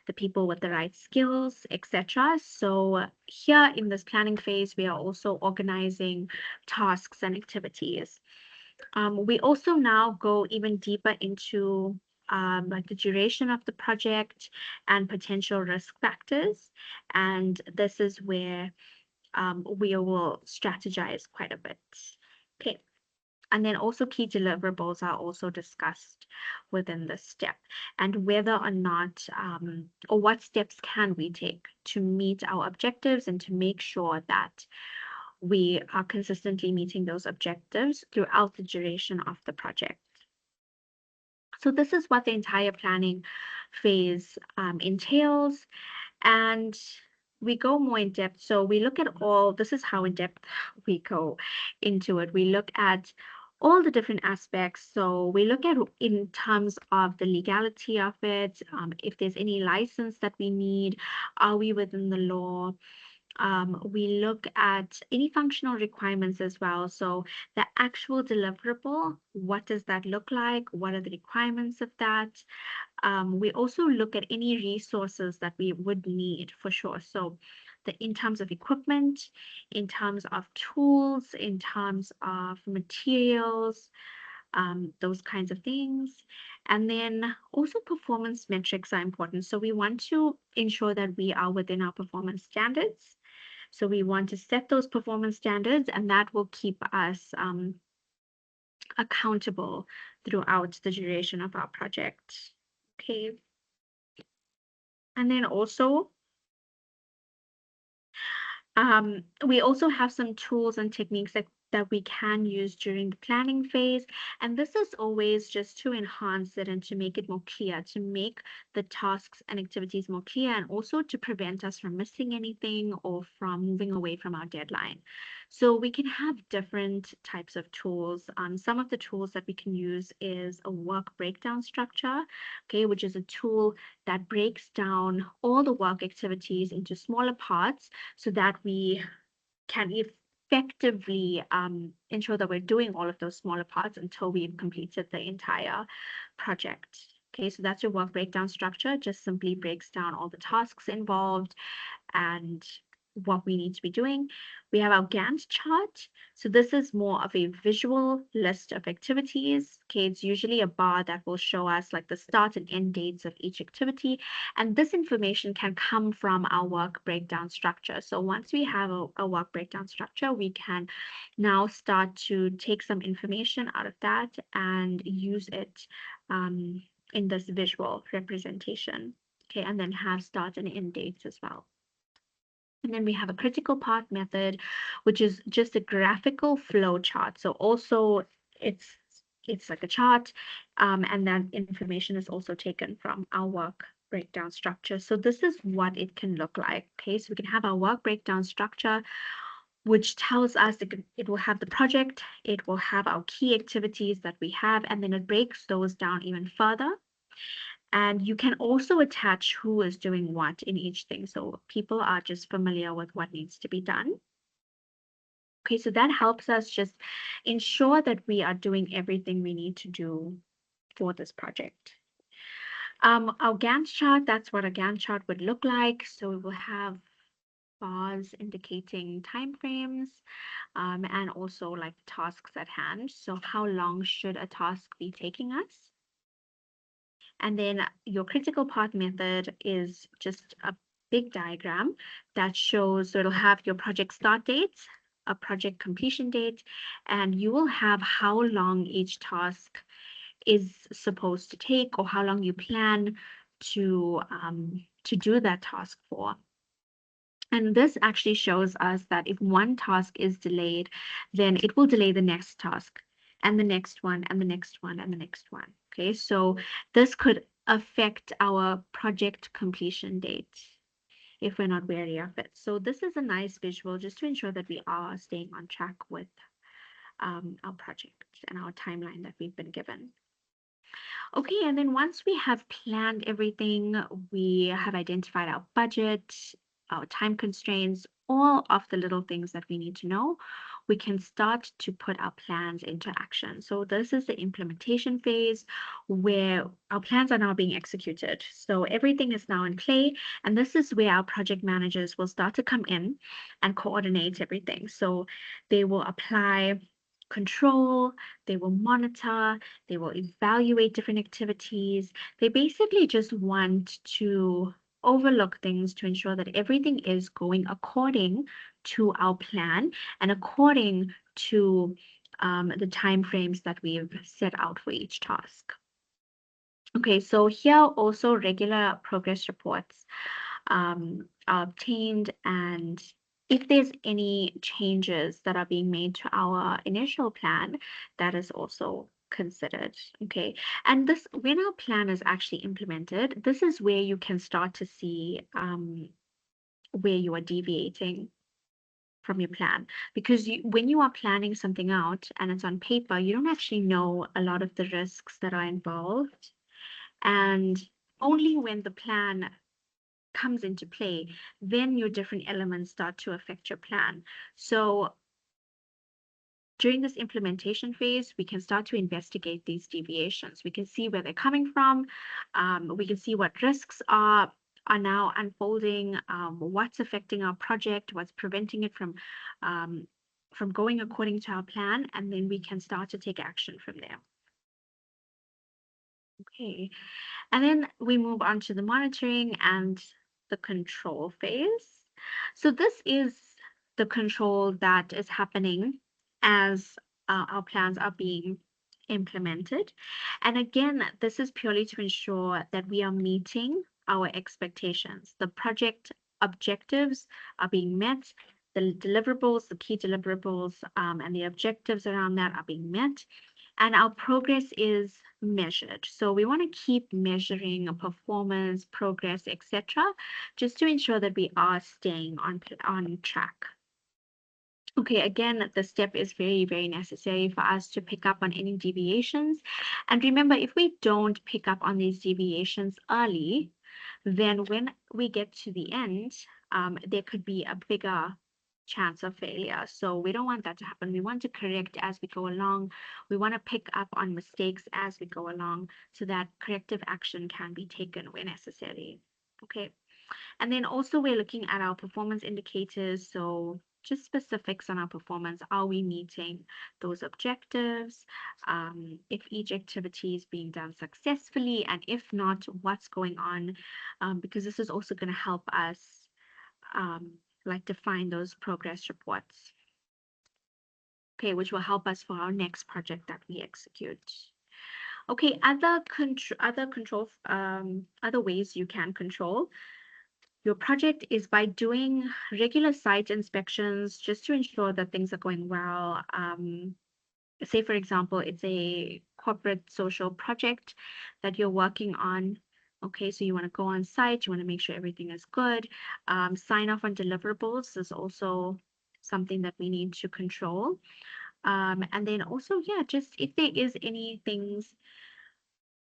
the people with the right skills, etc. So here in this planning phase, we are also organizing tasks and activities. We also now go even deeper into like the duration of the project and potential risk factors. And this is where we will strategize quite a bit. Okay. And then also key deliverables are also discussed within this step and whether or not or what steps can we take to meet our objectives and to make sure that we are consistently meeting those objectives throughout the duration of the project. So this is what the entire planning phase entails. And we go more in depth. So we look at this is how in depth we go into it. We look at all the different aspects. So we look at in terms of the legality of it, if there's any license that we need, are we within the law? We look at any functional requirements as well. So the actual deliverable, what does that look like? What are the requirements of that? We also look at any resources that we would need for sure. So in terms of equipment, in terms of tools, in terms of materials, those kinds of things. And then also performance metrics are important. So we want to ensure that we are within our performance standards. So we want to set those performance standards, and that will keep us accountable throughout the duration of our project. Okay. And then also, we also have some tools and techniques that we can use during the planning phase. And this is always just to enhance it and to make it more clear, to make the tasks and activities more clear, and also to prevent us from missing anything or from moving away from our deadline. So we can have different types of tools. Some of the tools that we can use is a work breakdown structure, okay, which is a tool that breaks down all the work activities into smaller parts so that we can effectively ensure that we're doing all of those smaller parts until we've completed the entire project. Okay, so that's your work breakdown structure. Just simply breaks down all the tasks involved and what we need to be doing. We have our Gantt chart. So this is more of a visual list of activities. Okay, it's usually a bar that will show us like the start and end dates of each activity. And this information can come from our work breakdown structure. So once we have a work breakdown structure, we can now start to take some information out of that and use it in this visual representation. Okay, and then have start and end dates as well. And then we have a critical path method, which is just a graphical flow chart. So also it's like a chart, and that information is also taken from our work breakdown structure. So this is what it can look like. Okay, so we can have our work breakdown structure, which tells us it will have the project, it will have our key activities that we have, and then it breaks those down even further. And you can also attach who is doing what in each thing. So people are just familiar with what needs to be done. Okay, so that helps us just ensure that we are doing everything we need to do for this project. Our Gantt chart, that's what a Gantt chart would look like. So we will have bars indicating timeframes, and also like tasks at hand. So how long should a task be taking us? And then your critical path method is just a big diagram that shows, so it'll have your project start date, a project completion date, and you will have how long each task is supposed to take or how long you plan to do that task for. And this actually shows us that if one task is delayed, then it will delay the next task and the next one and the next one and the next one. Okay, so this could affect our project completion date if we're not wary of it. So this is a nice visual just to ensure that we are staying on track with our project and our timeline that we've been given. Okay, and then once we have planned everything, we have identified our budget, our time constraints, all of the little things that we need to know, we can start to put our plans into action. So this is the implementation phase where our plans are now being executed. So everything is now in play, and this is where our project managers will start to come in and coordinate everything. So they will apply control, they will monitor, they will evaluate different activities. They basically just want to overlook things to ensure that everything is going according to our plan and according to the time frames that we've set out for each task. Okay, so here also regular progress reports are obtained, and if there's any changes that are being made to our initial plan, that is also considered. Okay. And this, when our plan is actually implemented, this is where you can start to see where you are deviating from your plan, because when you are planning something out and it's on paper, you don't actually know a lot of the risks that are involved. And only when the plan comes into play, then your different elements start to affect your plan. So during this implementation phase, we can start to investigate these deviations. We can see where they're coming from. We can see what risks are now unfolding, what's affecting our project, what's preventing it from going according to our plan, and then we can start to take action from there. Okay, and then we move on to the monitoring and the control phase. So this is the control that is happening as our plans are being implemented. And again, this is purely to ensure that we are meeting our expectations. The project objectives are being met, the deliverables, the key deliverables, and the objectives around that are being met, and our progress is measured. So we want to keep measuring a performance, progress, etc., just to ensure that we are staying on track. Okay, again, the step is very, very necessary for us to pick up on any deviations. And remember, if we don't pick up on these deviations early, then when we get to the end, there could be a bigger chance of failure. So we don't want that to happen. We want to correct as we go along. We want to pick up on mistakes as we go along so that corrective action can be taken where necessary. Okay. And then also we're looking at our performance indicators. So just specifics on our performance. Are we meeting those objectives? If each activity is being done successfully, and if not, what's going on? Because this is also going to help us like define those progress reports. Okay, which will help us for our next project that we execute. Okay, other ways you can control your project is by doing regular site inspections just to ensure that things are going well. Say, for example, it's a corporate social project that you're working on. Okay, so you want to go on site, you want to make sure everything is good. Sign off on deliverables is also something that we need to control. And then also, yeah, just if there is any things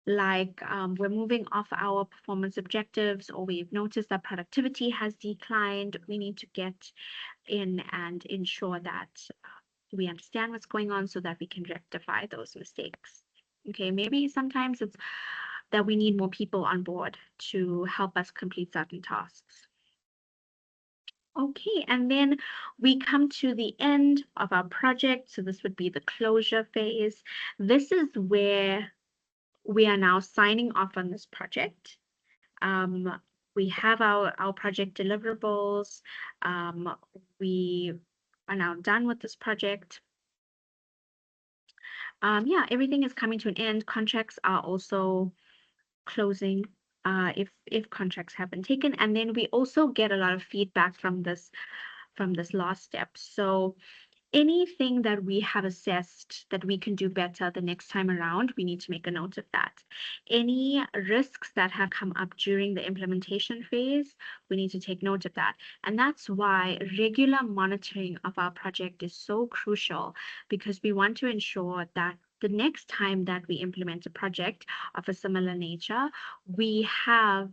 like we're moving off our performance objectives, or we've noticed that productivity has declined, we need to get in and ensure that we understand what's going on so that we can rectify those mistakes. Okay, maybe sometimes it's that we need more people on board to help us complete certain tasks. Okay, and then we come to the end of our project. So this would be the closure phase. This is where we are now signing off on this project. We have our project deliverables. We are now done with this project. Yeah, everything is coming to an end. Contracts are also closing if contracts have been taken. And then we also get a lot of feedback from this last step. So anything that we have assessed that we can do better the next time around, we need to make a note of that. Any risks that have come up during the implementation phase, we need to take note of that. And that's why regular monitoring of our project is so crucial, because we want to ensure that the next time that we implement a project of a similar nature, we have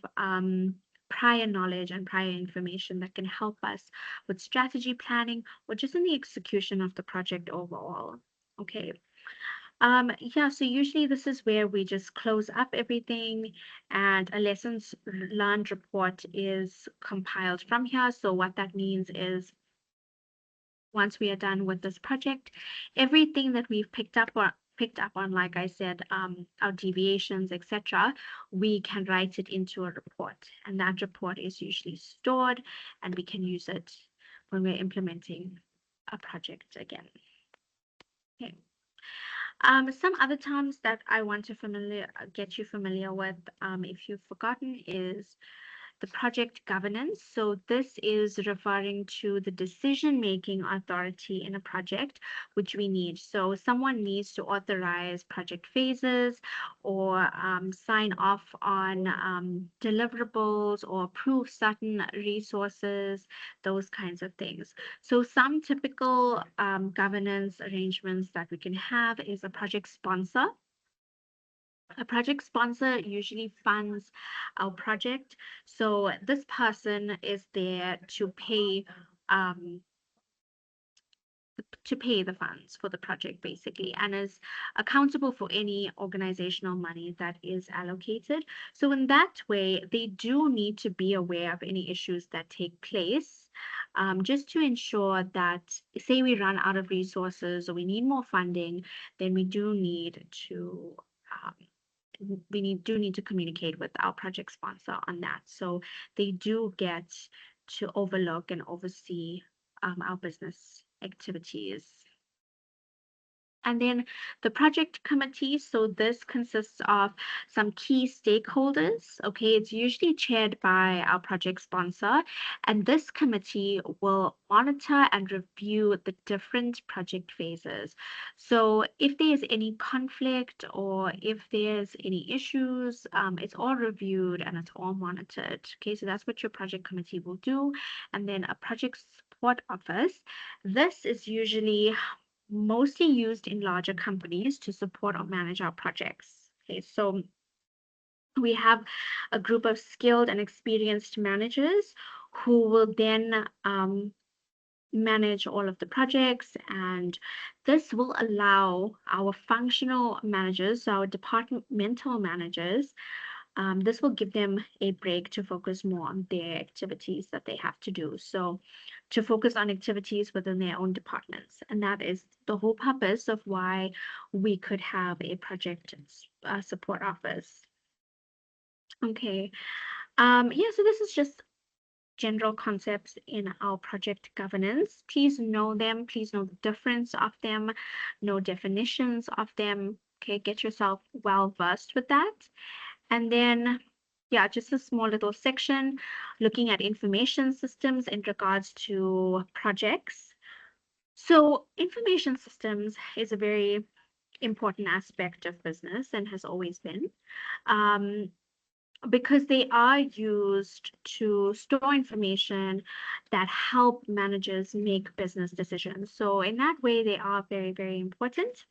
prior knowledge and prior information that can help us with strategy planning or just in the execution of the project overall. Okay. Yeah, so usually this is where we just close up everything and a lessons learned report is compiled from here. So what that means is once we are done with this project, everything that we've picked up on, like I said, our deviations, etc., we can write it into a report, and that report is usually stored, and we can use it when we're implementing a project again. Okay. Some other terms that I want to get you familiar with, if you've forgotten, is the project governance. So this is referring to the decision-making authority in a project, which we need. So someone needs to authorize project phases or sign off on deliverables or approve certain resources, those kinds of things. So some typical governance arrangements that we can have is a project sponsor. A project sponsor usually funds our project. So this person is there um, to pay the funds for the project basically, and is accountable for any organizational money that is allocated. So in that way, they do need to be aware of any issues that take place, just to ensure that, say we run out of resources or we need more funding, then we do need to um, do need to communicate with our project sponsor on that. So they do get to overlook and oversee our business activities. And then the project committee. So this consists of some key stakeholders. Okay, it's usually chaired by our project sponsor. And this committee will monitor and review the different project phases. So if there's any conflict or if there's any issues, it's all reviewed and it's all monitored. Okay, so that's what your project committee will do. And then a project support office. This is usually mostly used in larger companies to support or manage our projects. Okay, so we have a group of skilled and experienced managers who will then manage all of the projects, and this will allow our functional managers, our departmental managers, this will give them a break to focus more on their activities that they have to do. So to focus on activities within their own departments. And that is the whole purpose of why we could have a project support office. Okay. Yeah, so this is just general concepts in our project governance. Please know them. Please know the difference of them, know definitions of them. Okay, get yourself well versed with that. And then, yeah, just a small little section looking at information systems in regards to projects. So information systems is a very important aspect of business and has always been, um, because they are used to store information that help managers make business decisions. So in that way, they are very, very important.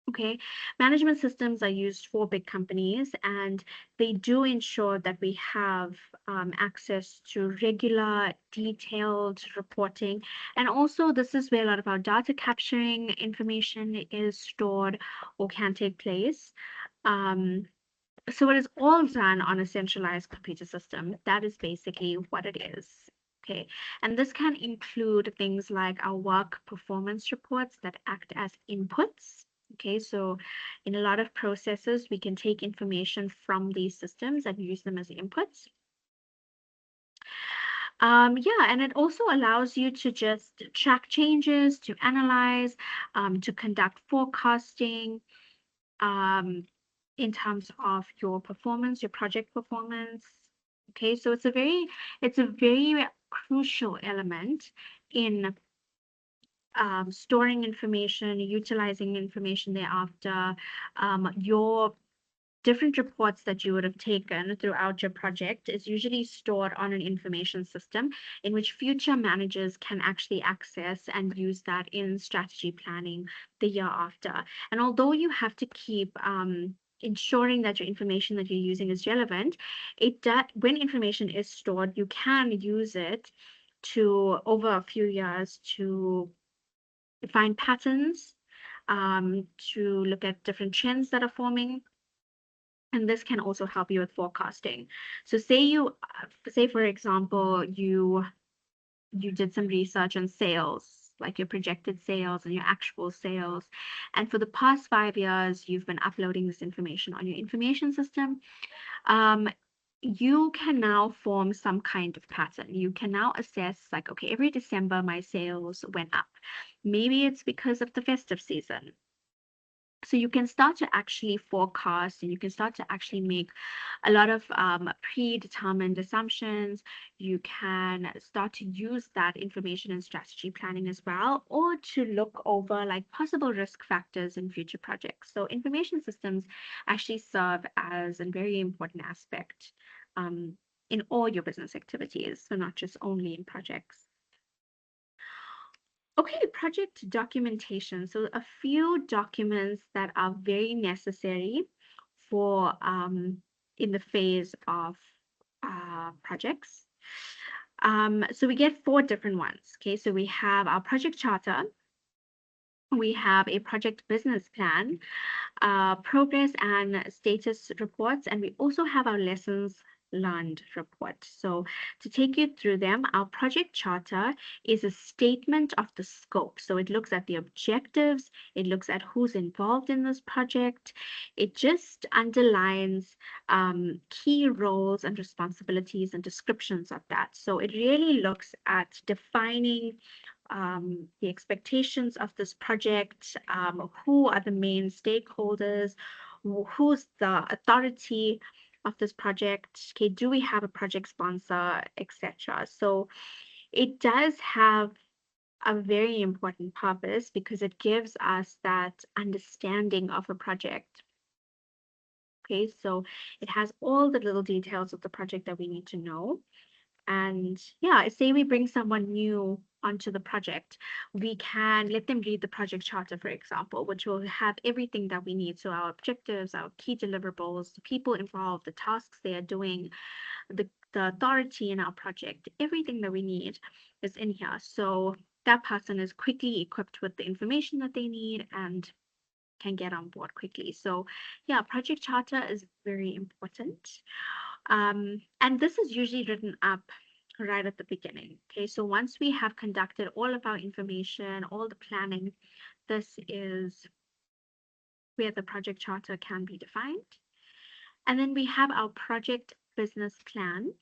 Okay, management systems are used for big companies, and they do ensure that we have access to regular, detailed reporting. And also, this is where a lot of our data capturing information is stored or can take place. So it is all done on a centralized computer system. That is basically what it is. Okay, and this can include things like our work performance reports that act as inputs. Okay, so in a lot of processes, we can take information from these systems and use them as inputs. Yeah, and it also allows you to just track changes, to analyze, to conduct forecasting, in terms of your performance, your project performance. Okay, so it's a very crucial element in storing information, utilizing information thereafter. Your different reports that you would have taken throughout your project is usually stored on an information system in which future managers can actually access and use that in strategy planning the year after. And although you have to keep ensuring that your information that you're using is relevant, when information is stored, you can use it to over a few years to find patterns, to look at different trends that are forming. And this can also help you with forecasting. So say for example, you did some research on sales, like your projected sales and your actual sales. And for the past 5 years, you've been uploading this information on your information system. You can now form some kind of pattern. You can now assess, like, okay, every December my sales went up. Maybe it's because of the festive season. So you can start to actually forecast, and you can start to actually make a lot of predetermined assumptions. You can start to use that information in strategy planning as well, or to look over like possible risk factors in future projects. So information systems actually serve as a very important aspect in all your business activities, so not just only in projects. Okay, project documentation. So a few documents that are very necessary for in the phase of projects. So we get 4 different ones. Okay, so we have our project charter, we have a project business plan, progress and status reports, and we also have our lessons learned report. So to take you through them, our project charter is a statement of the scope. So it looks at the objectives, it looks at who's involved in this project. It just underlines key roles and responsibilities and descriptions of that. So it really looks at defining the expectations of this project, who are the main stakeholders, who's the authority of this project, okay, do we have a project sponsor, etc. So it does have a very important purpose because it gives us that understanding of a project. Okay, so it has all the little details of the project that we need to know. And yeah, say we bring someone new onto the project, we can let them read the project charter, for example, which will have everything that we need. So our objectives, our key deliverables, the people involved, the tasks they are doing, the authority in our project, everything that we need is in here. So that person is quickly equipped with the information that they need and can get on board quickly. So yeah, project charter is very important. And this is usually written up right at the beginning. Okay, so once we have conducted all of our information, all the planning, this is where the project charter can be defined. And then we have our project business plan.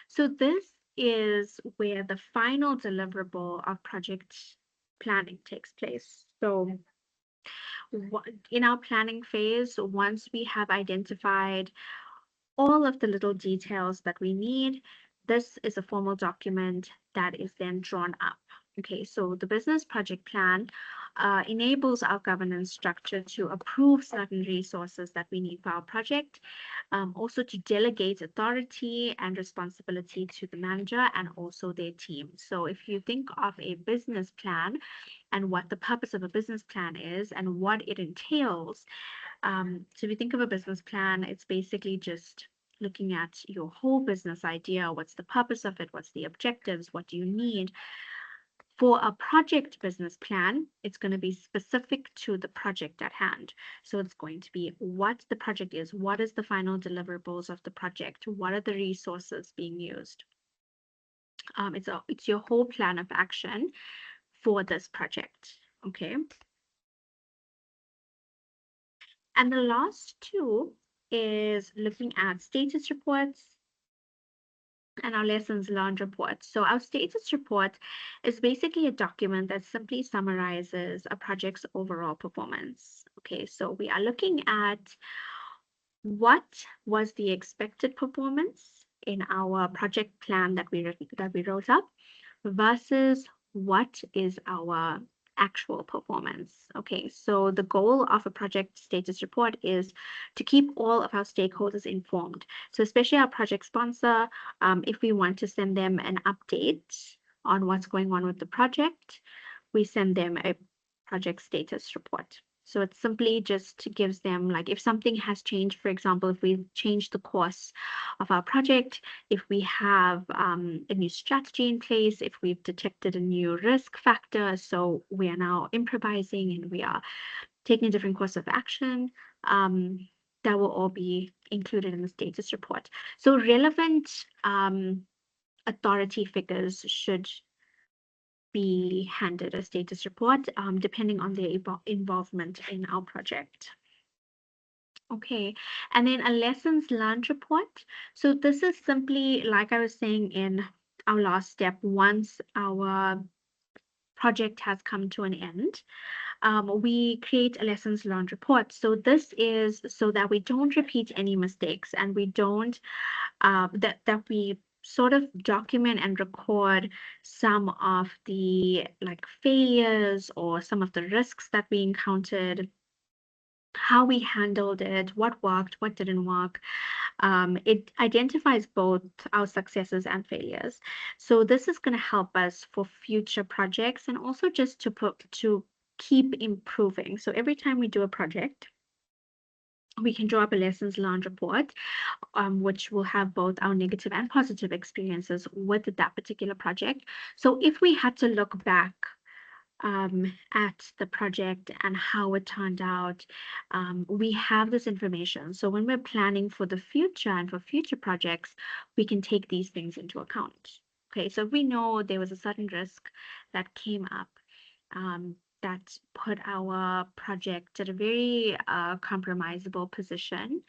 So this is where the final deliverable of project planning takes place. So in our planning phase, once we have identified all of the little details that we need, this is a formal document that is then drawn up. Okay, so the business project plan enables our governance structure to approve certain resources that we need for our project, also to delegate authority and responsibility to the manager and also their team. So if you think of a business plan and what the purpose of a business plan is and what it entails, so if you think of a business plan, it's basically just looking at your whole business idea. What's the purpose of it? What's the objectives? What do you need? For a project business plan, it's going to be specific to the project at hand. So it's going to be what the project is, what is the final deliverables of the project, what are the resources being used. It's your whole plan of action for this project. Okay. And the last two is looking at status reports and our lessons learned report. So our status report is basically a document that simply summarizes a project's overall performance. Okay, so we are looking at what was the expected performance in our project plan that we wrote up versus what is our actual performance. Okay, so the goal of a project status report is to keep all of our stakeholders informed. So especially our project sponsor, if we want to send them an update on what's going on with the project, we send them a project status report. So it simply just gives them, like, if something has changed, for example, if we change the course of our project, if we have a new strategy in place, if we've detected a new risk factor, so we are now improvising and we are taking a different course of action, that will all be included in the status report. So relevant authority figures should be handed a status report, depending on their involvement in our project. Okay, and then a lessons learned report. So this is simply, like I was saying in our last step, once our project has come to an end, we create a lessons learned report. So this is so that we don't repeat any mistakes, and we don't that we sort of document and record some of the like failures or some of the risks that we encountered, how we handled it, what worked, what didn't work. It identifies both our successes and failures. So this is going to help us for future projects, and also just to keep improving. So every time we do a project, we can draw up a lessons learned report, which will have both our negative and positive experiences with that particular project. So if we had to look back at the project and how it turned out, we have this information. So when we're planning for the future and for future projects, we can take these things into account. Okay, so if we know there was a certain risk that came up, that put our project at a very compromisable position,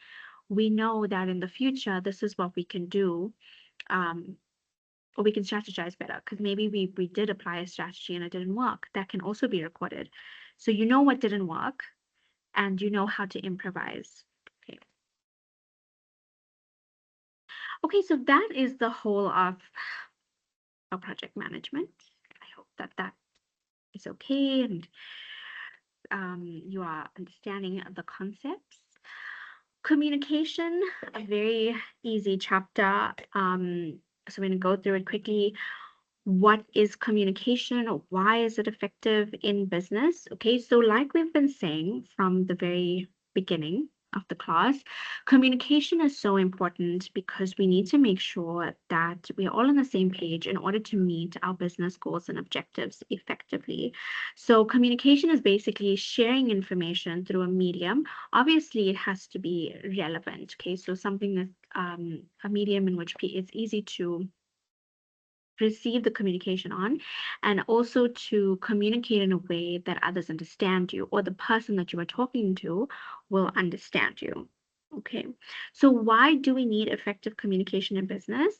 we know that in the future, this is what we can do. Or we can strategize better, because maybe we did apply a strategy and it didn't work. That can also be recorded. So you know what didn't work, and you know how to improvise. Okay. Okay, so that is the whole of our project management. I hope that that is okay, and you are understanding the concepts. Communication, a very easy chapter. So we're going to go through it quickly. What is communication? Why is it effective in business? Okay, so like we've been saying from the very beginning of the class, communication is so important because we need to make sure that we're all on the same page in order to meet our business goals and objectives effectively. So communication is basically sharing information through a medium. Obviously, it has to be relevant. Okay, so something that a medium in which it's easy to receive the communication on, and also to communicate in a way that others understand you, or the person that you are talking to will understand you. Okay, so why do we need effective communication in business?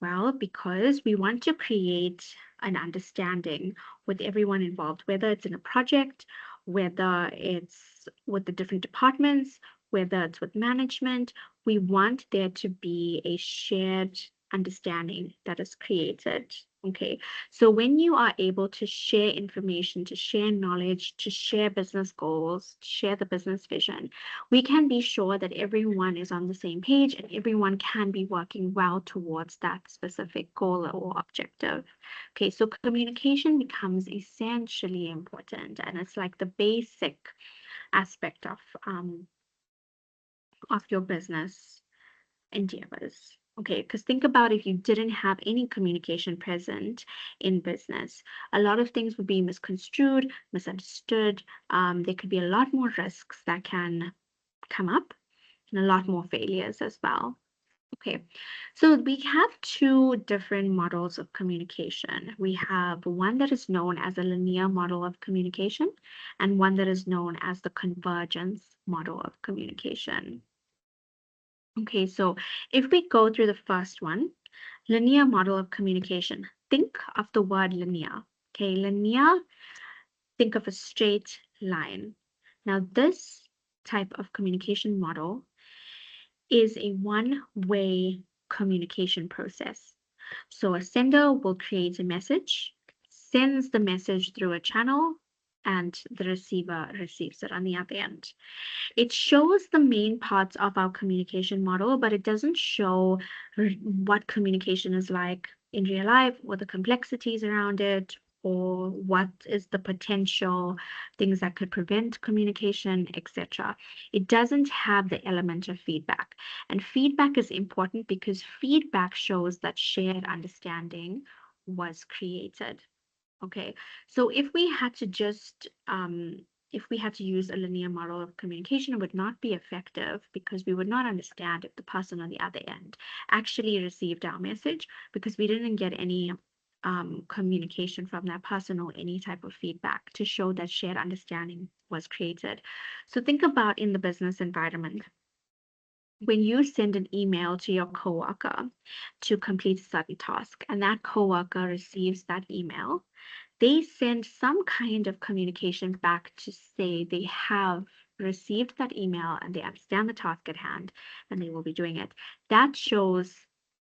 Well, because we want to create an understanding with everyone involved, whether it's in a project, whether it's with the different departments, whether it's with management. We want there to be a shared understanding that is created. Okay, so when you are able to share information, to share knowledge, to share business goals, to share the business vision, we can be sure that everyone is on the same page and everyone can be working well towards that specific goal or objective. Okay, so communication becomes essentially important, and it's like the basic aspect of your business endeavors. Okay, because think about if you didn't have any communication present in business, a lot of things would be misconstrued, misunderstood. There could be a lot more risks that can come up, and a lot more failures as well. Okay, so we have two different models of communication. We have one that is known as a linear model of communication, and one that is known as the convergence model of communication. Okay, so if we go through the first one, linear model of communication, think of the word linear. Okay, linear, think of a straight line. Now, this type of communication model is a one-way communication process. So a sender will create a message, sends the message through a channel, and the receiver receives it on the other end. It shows the main parts of our communication model, but it doesn't show what communication is like in real life, or the complexities around it, or what is the potential things that could prevent communication, etc. It doesn't have the element of feedback. And feedback is important because feedback shows that shared understanding was created. Okay, so if we had to just if we had to use a linear model of communication, it would not be effective because we would not understand if the person on the other end actually received our message, because we didn't get any communication from that person or any type of feedback to show that shared understanding was created. So think about in the business environment. When you send an email to your coworker to complete a certain task, and that coworker receives that email, they send some kind of communication back to say they have received that email and they understand the task at hand and they will be doing it. That shows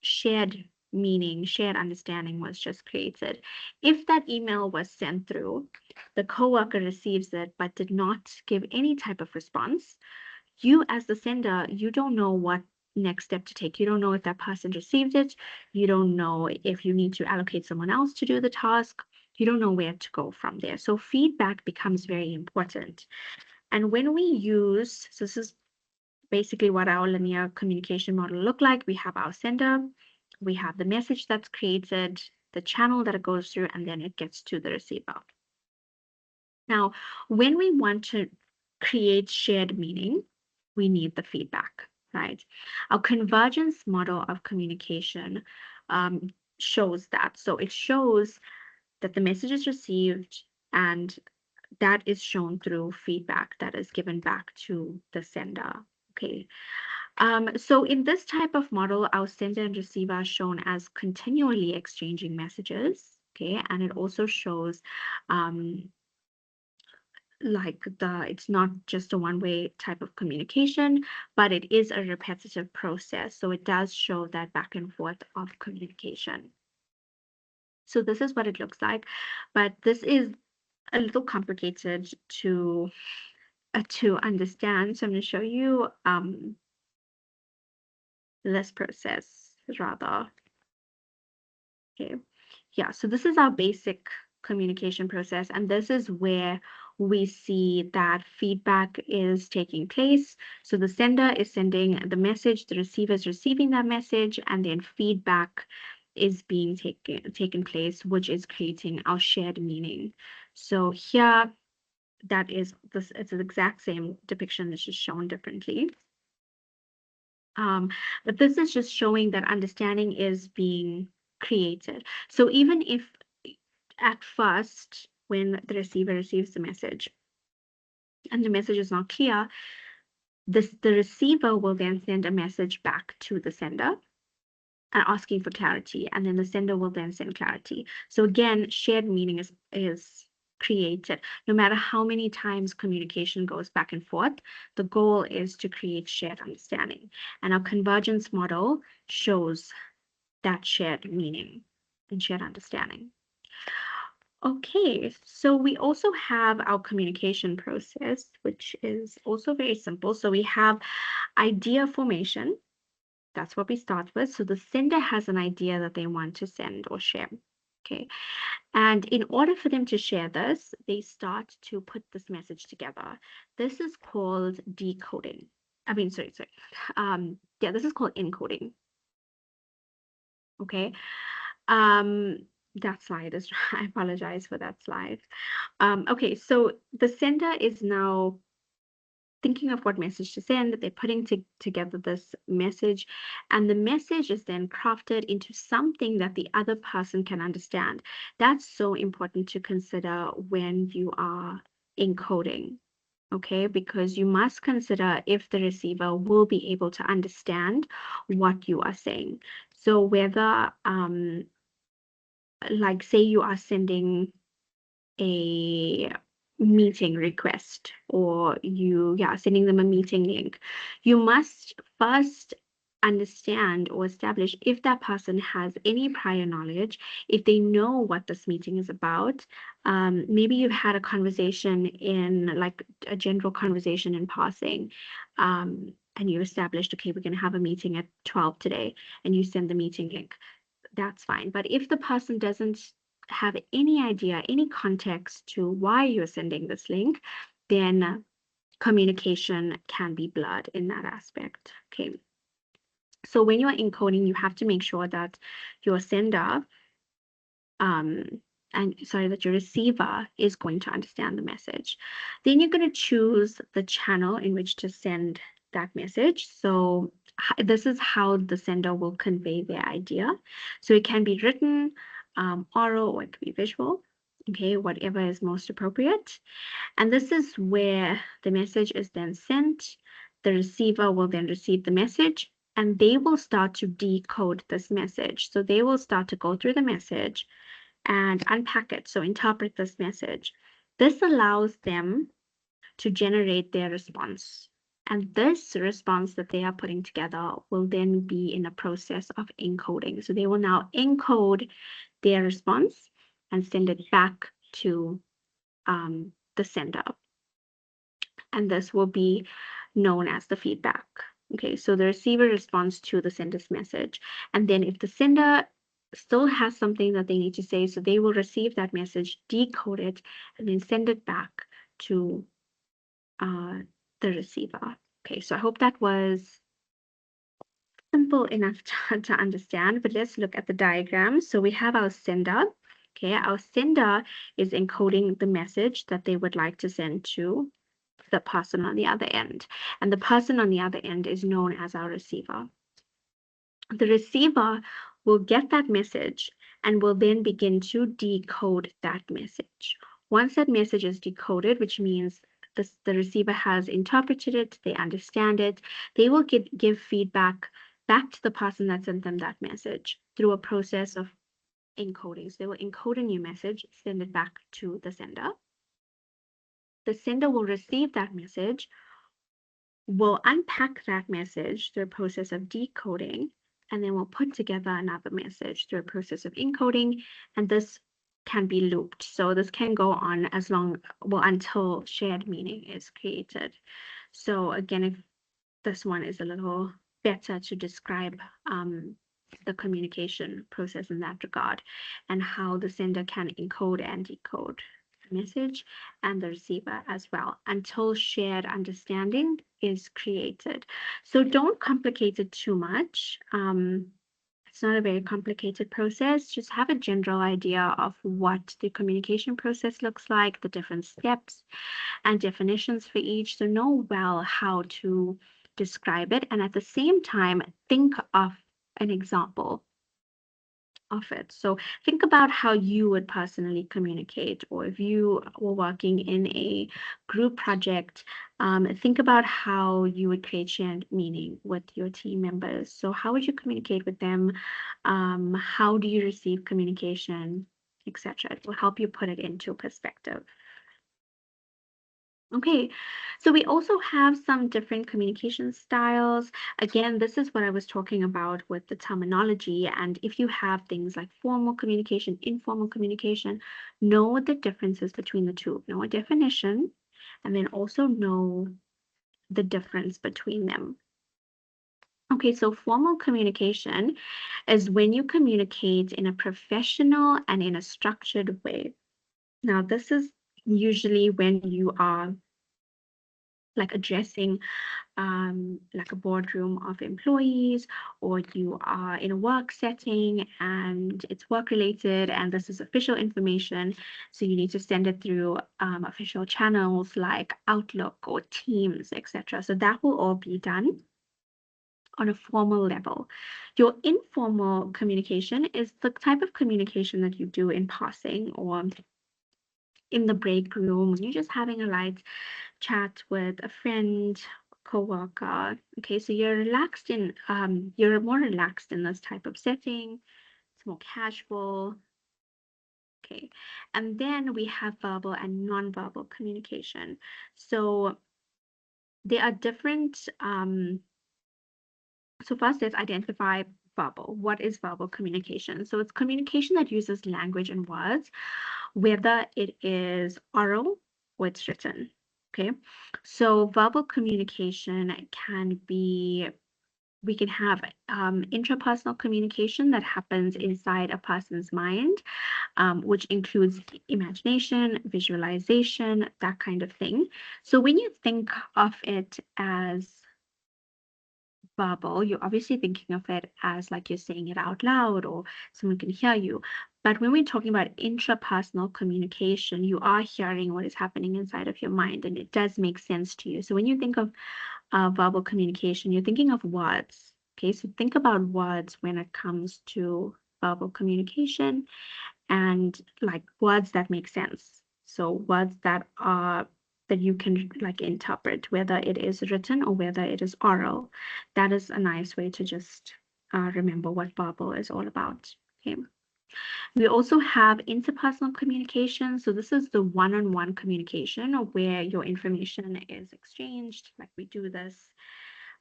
shared meaning, shared understanding was just created. If that email was sent through, the coworker receives it but did not give any type of response, you as the sender, you don't know what next step to take. You don't know if that person received it. You don't know if you need to allocate someone else to do the task. You don't know where to go from there. So feedback becomes very important. And when we use, so this is basically what our linear communication model look like. We have our sender, we have the message that's created, the channel that it goes through, and then it gets to the receiver. Now, when we want to create shared meaning, we need the feedback, right? Our convergence model of communication shows that. So it shows that the message is received and that is shown through feedback that is given back to the sender, okay? So in this type of model, our sender and receiver are shown as continually exchanging messages, okay? And it also shows like it's not just a one-way type of communication, but it is a repetitive process. So it does show that back and forth of communication. So this is what it looks like, but this is a little complicated to understand. So I'm going to show you this process rather. Okay. Yeah, so this is our basic communication process, and this is where we see that feedback is taking place. So the sender is sending the message, the receiver is receiving that message, and then feedback is being taken place, which is creating our shared meaning. So here, that is this. It's the exact same depiction. It's just shown differently. But this is just showing that understanding is being created. So even if at first, when the receiver receives the message and the message is not clear, the receiver will then send a message back to the sender asking for clarity, and then the sender will then send clarity. So again, shared meaning is created. No matter how many times communication goes back and forth, the goal is to create shared understanding. And our convergence model shows that shared meaning and shared understanding. Okay, so we also have our communication process, which is also very simple. So we have idea formation. That's what we start with. So the sender has an idea that they want to send or share. Okay. And in order for them to share this, they start to put this message together. This is called decoding. I mean, sorry. Yeah, this is called encoding. Okay. That slide is, I apologize for that slide. Okay, so the sender is now thinking of what message to send. They're putting together this message, and the message is then crafted into something that the other person can understand. That's so important to consider when you are encoding, okay? Because you must consider if the receiver will be able to understand what you are saying. So whether, like say you are sending a meeting request or sending them a meeting link, you must first understand or establish if that person has any prior knowledge, if they know what this meeting is about. Maybe you've had a conversation in like a general conversation in passing, and you established, okay, we're going to have a meeting at 12 today, and you send the meeting link. That's fine. But if the person doesn't have any idea, any context to why you're sending this link, then communication can be blurred in that aspect. Okay. So when you're encoding, you have to make sure that your sender, that your receiver is going to understand the message. Then you're going to choose the channel in which to send that message. So this is how the sender will convey their idea. So it can be written, oral, or it could be visual, okay, whatever is most appropriate. And this is where the message is then sent. The receiver will then receive the message, and they will start to decode this message. So they will start to go through the message and unpack it, so interpret this message. This allows them to generate their response. And this response that they are putting together will then be in a process of encoding. So they will now encode their response and send it back to the sender. And this will be known as the feedback. Okay, so the receiver responds to the sender's message. And then if the sender still has something that they need to say, so they will receive that message, decode it, and then send it back to the receiver. Okay, so I hope that was simple enough to understand, but let's look at the diagram. So we have our sender. Okay, our sender is encoding the message that they would like to send to the person on the other end. And the person on the other end is known as our receiver. The receiver will get that message and will then begin to decode that message. Once that message is decoded, which means the receiver has interpreted it, they understand it, they will give feedback back to the person that sent them that message through a process of encoding. So they will encode a new message, send it back to the sender. The sender will receive that message, will unpack that message through a process of decoding, and then we'll put together another message through a process of encoding, and this can be looped. So this can go on as long, well, until shared meaning is created. So again, if this one is a little better to describe the communication process in that regard, and how the sender can encode and decode the message, and the receiver as well, until shared understanding is created. So don't complicate it too much. It's not a very complicated process. Just have a general idea of what the communication process looks like, the different steps and definitions for each. So know well how to describe it, and at the same time, think of an example of it. So think about how you would personally communicate, or if you were working in a group project, think about how you would create shared meaning with your team members. So how would you communicate with them? How do you receive communication, etc.? It will help you put it into perspective. Okay, so we also have some different communication styles. Again, this is what I was talking about with the terminology. And if you have things like formal communication, informal communication, know the differences between the two. Know a definition, and then also know the difference between them. Okay, so formal communication is when you communicate in a professional and in a structured way. Now, this is usually when you are like addressing like a boardroom of employees, or you are in a work setting and it's work related and this is official information, so you need to send it through official channels like Outlook or Teams, etc. So that will all be done on a formal level. Your informal communication is the type of communication that you do in passing or in the break room when you're just having a light chat with a friend, coworker. Okay, so you're relaxed in you're more relaxed in this type of setting. It's more casual. Okay, and then we have verbal and non-verbal communication. So there are different so first let's identify verbal. What is verbal communication? So it's communication that uses language and words, whether it is oral or it's written. Okay, so verbal communication can be, we can have intrapersonal communication that happens inside a person's mind, which includes imagination, visualization, that kind of thing. So when you think of it as verbal, you're obviously thinking of it as like you're saying it out loud or someone can hear you. But when we're talking about intrapersonal communication, you are hearing what is happening inside of your mind, and it does make sense to you. So when you think of verbal communication, you're thinking of words. Okay, so think about words when it comes to verbal communication, and like words that make sense. So words that are that you can like interpret, whether it is written or whether it is oral. That is a nice way to just remember what verbal is all about. Okay. We also have interpersonal communication. So this is the one-on-one communication where your information is exchanged. Like we do this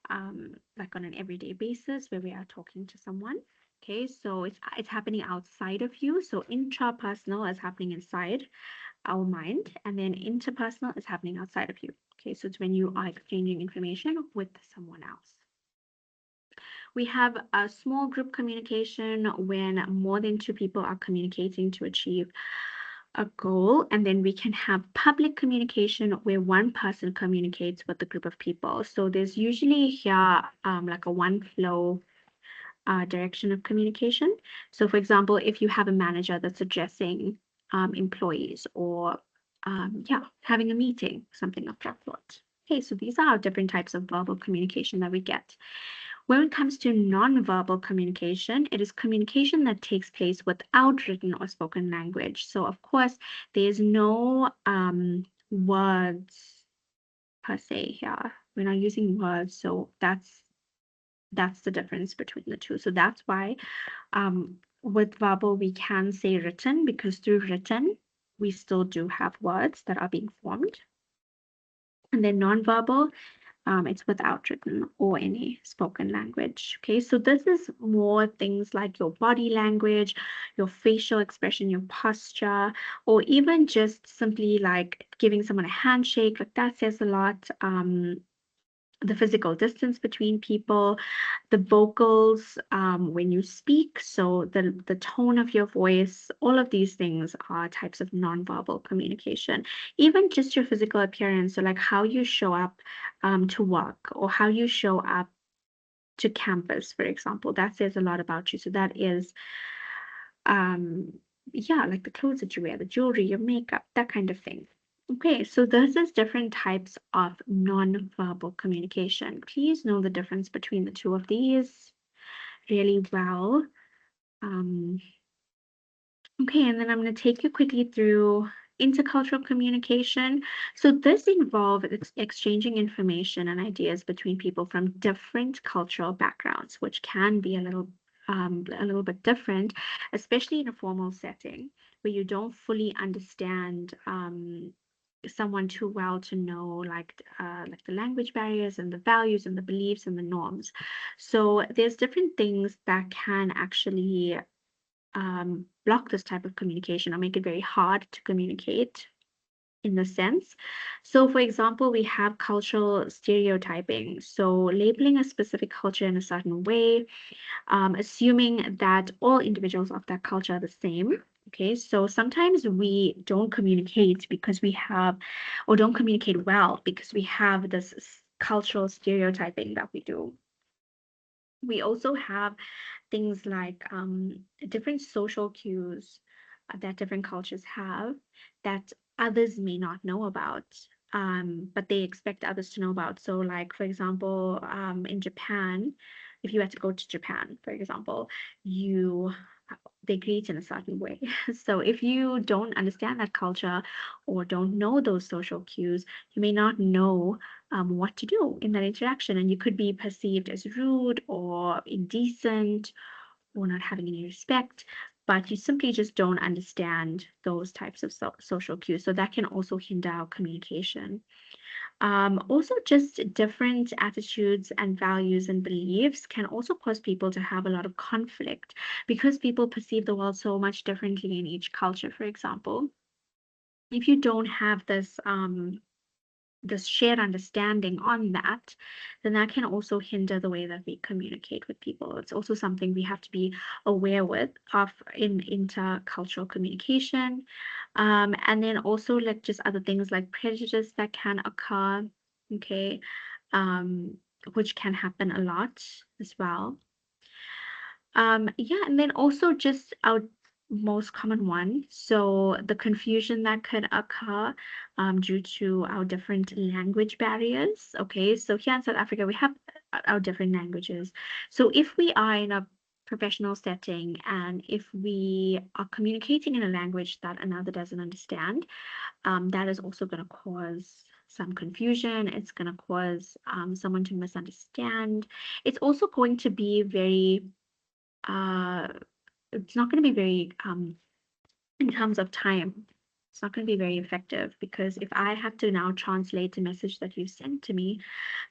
like on an everyday basis where we are talking to someone. Okay, so it's happening outside of you. So intrapersonal is happening inside our mind, and then interpersonal is happening outside of you. Okay, so it's when you are exchanging information with someone else. We have a small group communication when more than two people are communicating to achieve a goal. And then we can have public communication where one person communicates with a group of people. So there's usually here like a one flow direction of communication. So for example, if you have a manager that's addressing employees or yeah, having a meeting, something of that sort. Okay, so these are different types of verbal communication that we get. When it comes to nonverbal communication, it is communication that takes place without written or spoken language. So, of course, there's no words per se here. We're not using words, so that's the difference between the two. So that's why with verbal we can say written, because through written we still do have words that are being formed. And then nonverbal, it's without written or any spoken language. Okay, so this is more things like your body language, your facial expression, your posture, or even just simply like giving someone a handshake. Like that says a lot. The physical distance between people, the vocals when you speak, so the tone of your voice, all of these things are types of nonverbal communication. Even just your physical appearance, so like how you show up to work or how you show up to campus, for example, that says a lot about you. So that is yeah, like the clothes that you wear, the jewelry, your makeup, that kind of thing. Okay, so this is different types of non-verbal communication. Please know the difference between the two of these really well. Um, okay, and then I'm going to take you quickly through intercultural communication. So this involves exchanging information and ideas between people from different cultural backgrounds, which can be a little bit different, especially in a formal setting where you don't fully understand someone too well to know like the language barriers and the values and the beliefs and the norms. So there's different things that can actually block this type of communication or make it very hard to communicate in the sense. So, for example, we have cultural stereotyping. So, labeling a specific culture in a certain way, assuming that all individuals of that culture are the same. Okay, so sometimes we don't communicate because we have, or don't communicate well because we have this cultural stereotyping that we do. We also have things like different social cues that different cultures have that others may not know about, but they expect others to know about. So, like, for example, in Japan, if you had to go to Japan, for example, you they greet in a certain way. So if you don't understand that culture or don't know those social cues, you may not know what to do in that interaction, and you could be perceived as rude or indecent or not having any respect, but you simply just don't understand those types of social cues. So that can also hinder our communication. Also, just different attitudes and values and beliefs can also cause people to have a lot of conflict because people perceive the world so much differently in each culture, for example. If you don't have this shared understanding on that, then that can also hinder the way that we communicate with people. It's also something we have to be aware of in intercultural communication. And then also like just other things like prejudice that can occur, okay, um, which can happen a lot as well. Yeah, and then also just our most common one. So the confusion that could occur due to our different language barriers. Okay, so here in South Africa, we have our different languages. So if we are in a professional setting and if we are communicating in a language that another doesn't understand, that is also going to cause some confusion. It's going to cause someone to misunderstand. It's also going to be very uh it's not going to be very, in terms of time, it's not going to be very effective, because if I have to now translate a message that you sent to me,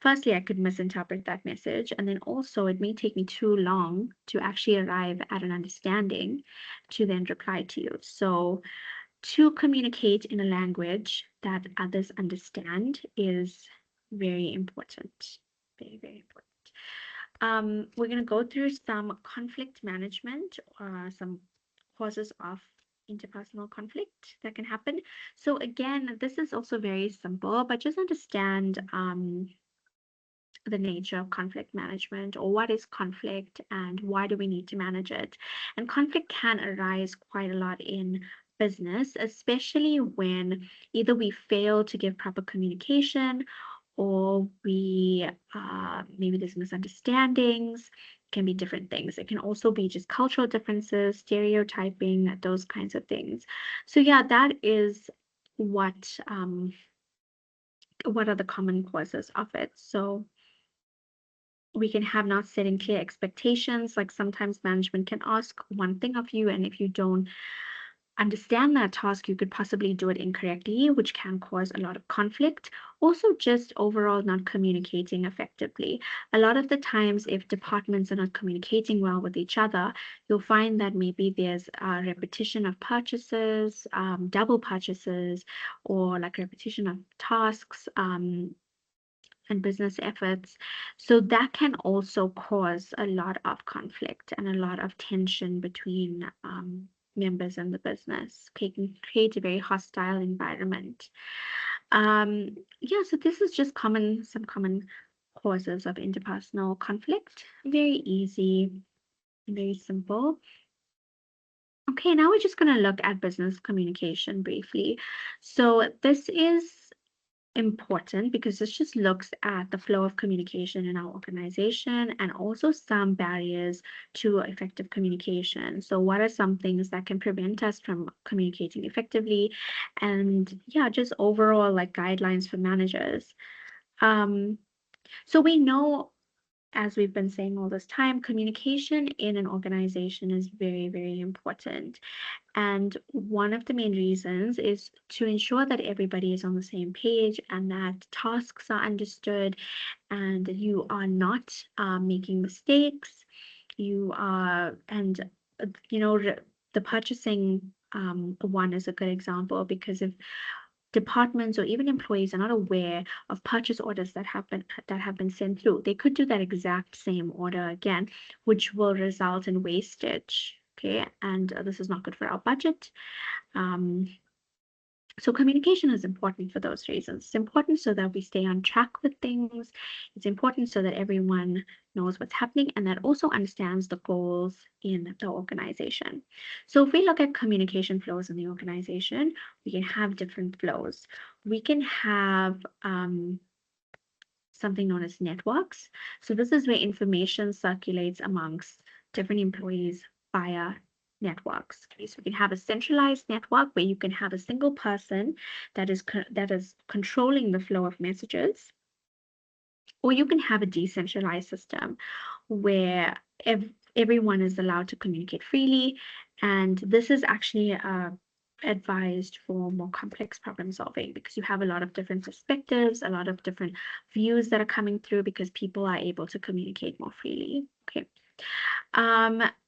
firstly, I could misinterpret that message. And then also it may take me too long to actually arrive at an understanding to then reply to you. So to communicate in a language that others understand is very important. Very, very important. We're going to go through some conflict management, some causes of interpersonal conflict that can happen. So again, this is also very simple, but just understand the nature of conflict management, or what is conflict and why do we need to manage it. And conflict can arise quite a lot in business, especially when either we fail to give proper communication, or we maybe there's misunderstandings. It can be different things. It can also be just cultural differences, stereotyping, those kinds of things. So yeah, that is what are the common causes of it. So we can have not setting clear expectations. Like sometimes management can ask one thing of you, and if you don't understand that task, you could possibly do it incorrectly, which can cause a lot of conflict. Also, just overall not communicating effectively. A lot of the times, if departments are not communicating well with each other, you'll find that maybe there's a repetition of purchases, double purchases, or like repetition of tasks, and business efforts. So that can also cause a lot of conflict and a lot of tension between members in the business. Okay, can create a very hostile environment. Yeah, so this is just some common causes of interpersonal conflict. Very easy, very simple. Okay, now we're just going to look at business communication briefly. So this is important because this just looks at the flow of communication in our organization and also some barriers to effective communication. So what are some things that can prevent us from communicating effectively? And yeah, just overall like guidelines for managers. So we know, as we've been saying all this time, communication in an organization is very, very important. And one of the main reasons is to ensure that everybody is on the same page and that tasks are understood and you are not making mistakes. You are, and the purchasing one is a good example, because if departments or even employees are not aware of purchase orders that have been sent through, they could do that exact same order again, which will result in wastage. Okay, and this is not good for our budget. So communication is important for those reasons. It's important so that we stay on track with things. It's important so that everyone knows what's happening and that also understands the goals in the organization. So if we look at communication flows in the organization, we can have different flows. We can have something known as networks. So this is where information circulates amongst different employees via networks. Okay, so we can have a centralized network where you can have a single person that is controlling the flow of messages, or you can have a decentralized system where everyone is allowed to communicate freely, and this is actually advised for more complex problem solving, because you have a lot of different perspectives, a lot of different views that are coming through, because people are able to communicate more freely. Okay.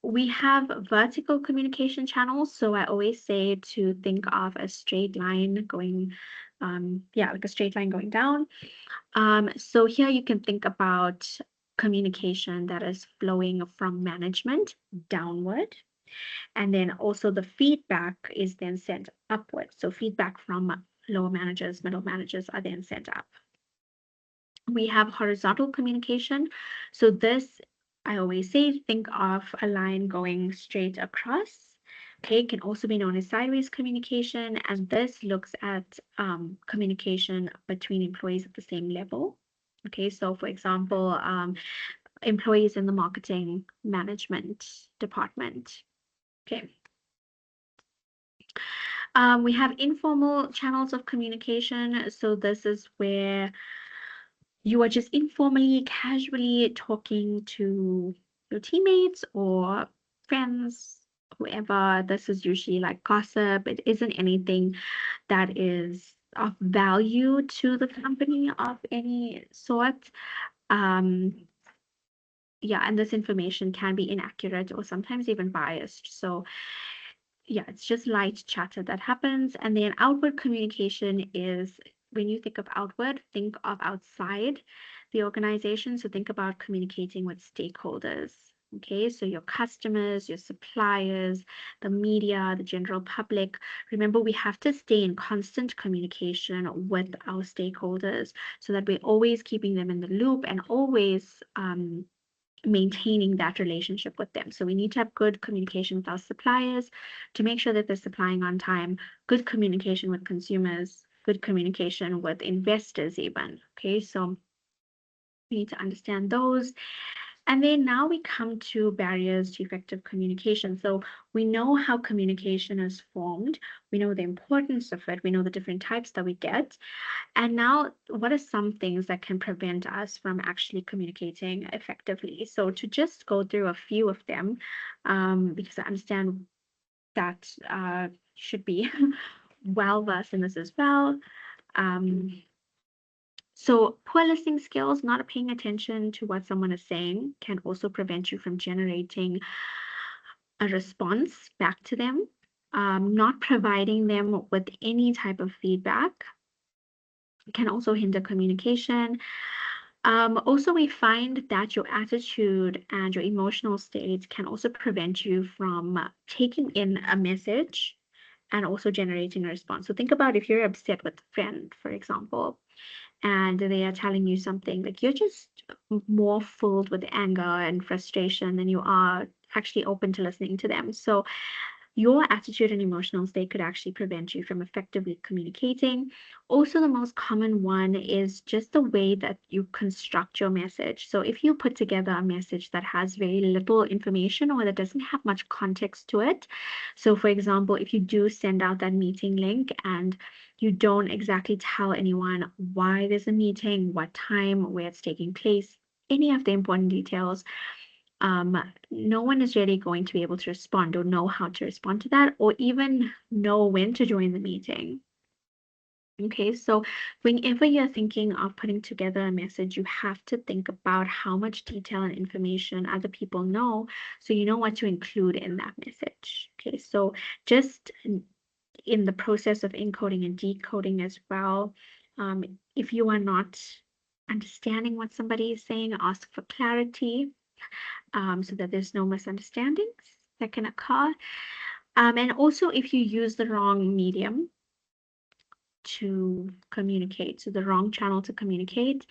We have vertical communication channels. So I always say to think of a straight line going, like a straight line going down. So here you can think about communication that is flowing from management downward. And then also the feedback is then sent upward. So feedback from lower managers, middle managers are then sent up. We have horizontal communication. So this, I always say, think of a line going straight across. Okay, it can also be known as sideways communication. And this looks at communication between employees at the same level. Okay, so for example, employees in the marketing management department. Okay. We have informal channels of communication. So this is where you are just informally, casually talking to your teammates or friends, whoever. This is usually like gossip. It isn't anything that is of value to the company of any sort. Um, yeah, and this information can be inaccurate or sometimes even biased. So yeah, it's just light chatter that happens. And then outward communication is when you think of outward, think of outside the organization. So think about communicating with stakeholders. Okay, so your customers, your suppliers, the media, the general public. Remember, we have to stay in constant communication with our stakeholders so that we're always keeping them in the loop and always maintaining that relationship with them. So we need to have good communication with our suppliers to make sure that they're supplying on time, good communication with consumers, good communication with investors even. Okay, so we need to understand those. And then now we come to barriers to effective communication. So we know how communication is formed. We know the importance of it. We know the different types that we get. And now, what are some things that can prevent us from actually communicating effectively? So to just go through a few of them, because I understand that you should be well versed in this as well. Um, so poor listening skills, not paying attention to what someone is saying, can also prevent you from generating a response back to them. Not providing them with any type of feedback can also hinder communication. Also, we find that your attitude and your emotional state can also prevent you from taking in a message and also generating a response. So think about if you're upset with a friend, for example, and they are telling you something, like you're just more filled with anger and frustration than you are actually open to listening to them. So your attitude and emotional state could actually prevent you from effectively communicating. Also, the most common one is just the way that you construct your message. So, if you put together a message that has very little information or that doesn't have much context to it, so for example, if you do send out that meeting link and you don't exactly tell anyone why there's a meeting, what time, where it's taking place, any of the important details, no one is really going to be able to respond or know how to respond to that or even know when to join the meeting. Okay, so whenever you're thinking of putting together a message, you have to think about how much detail and information other people know so you know what to include in that message. Okay, so just in the process of encoding and decoding as well, if you are not understanding what somebody is saying, ask for clarity so that there's no misunderstandings that can occur. And also, if you use the wrong medium to communicate, so the wrong channel to communicate,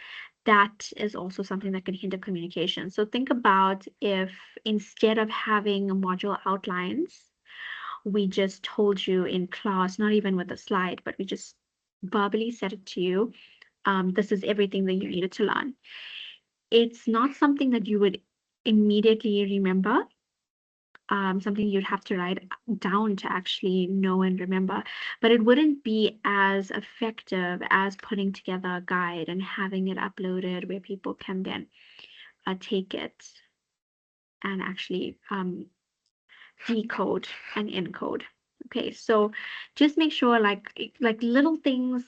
that is also something that can hinder communication. So think about if instead of having module outlines, we just told you in class, not even with a slide, but we just verbally said it to you. This is everything that you needed to learn. It's not something that you would immediately remember, something you'd have to write down to actually know and remember, but it wouldn't be as effective as putting together a guide and having it uploaded where people can then take it and actually decode and encode. Okay, so just make sure like little things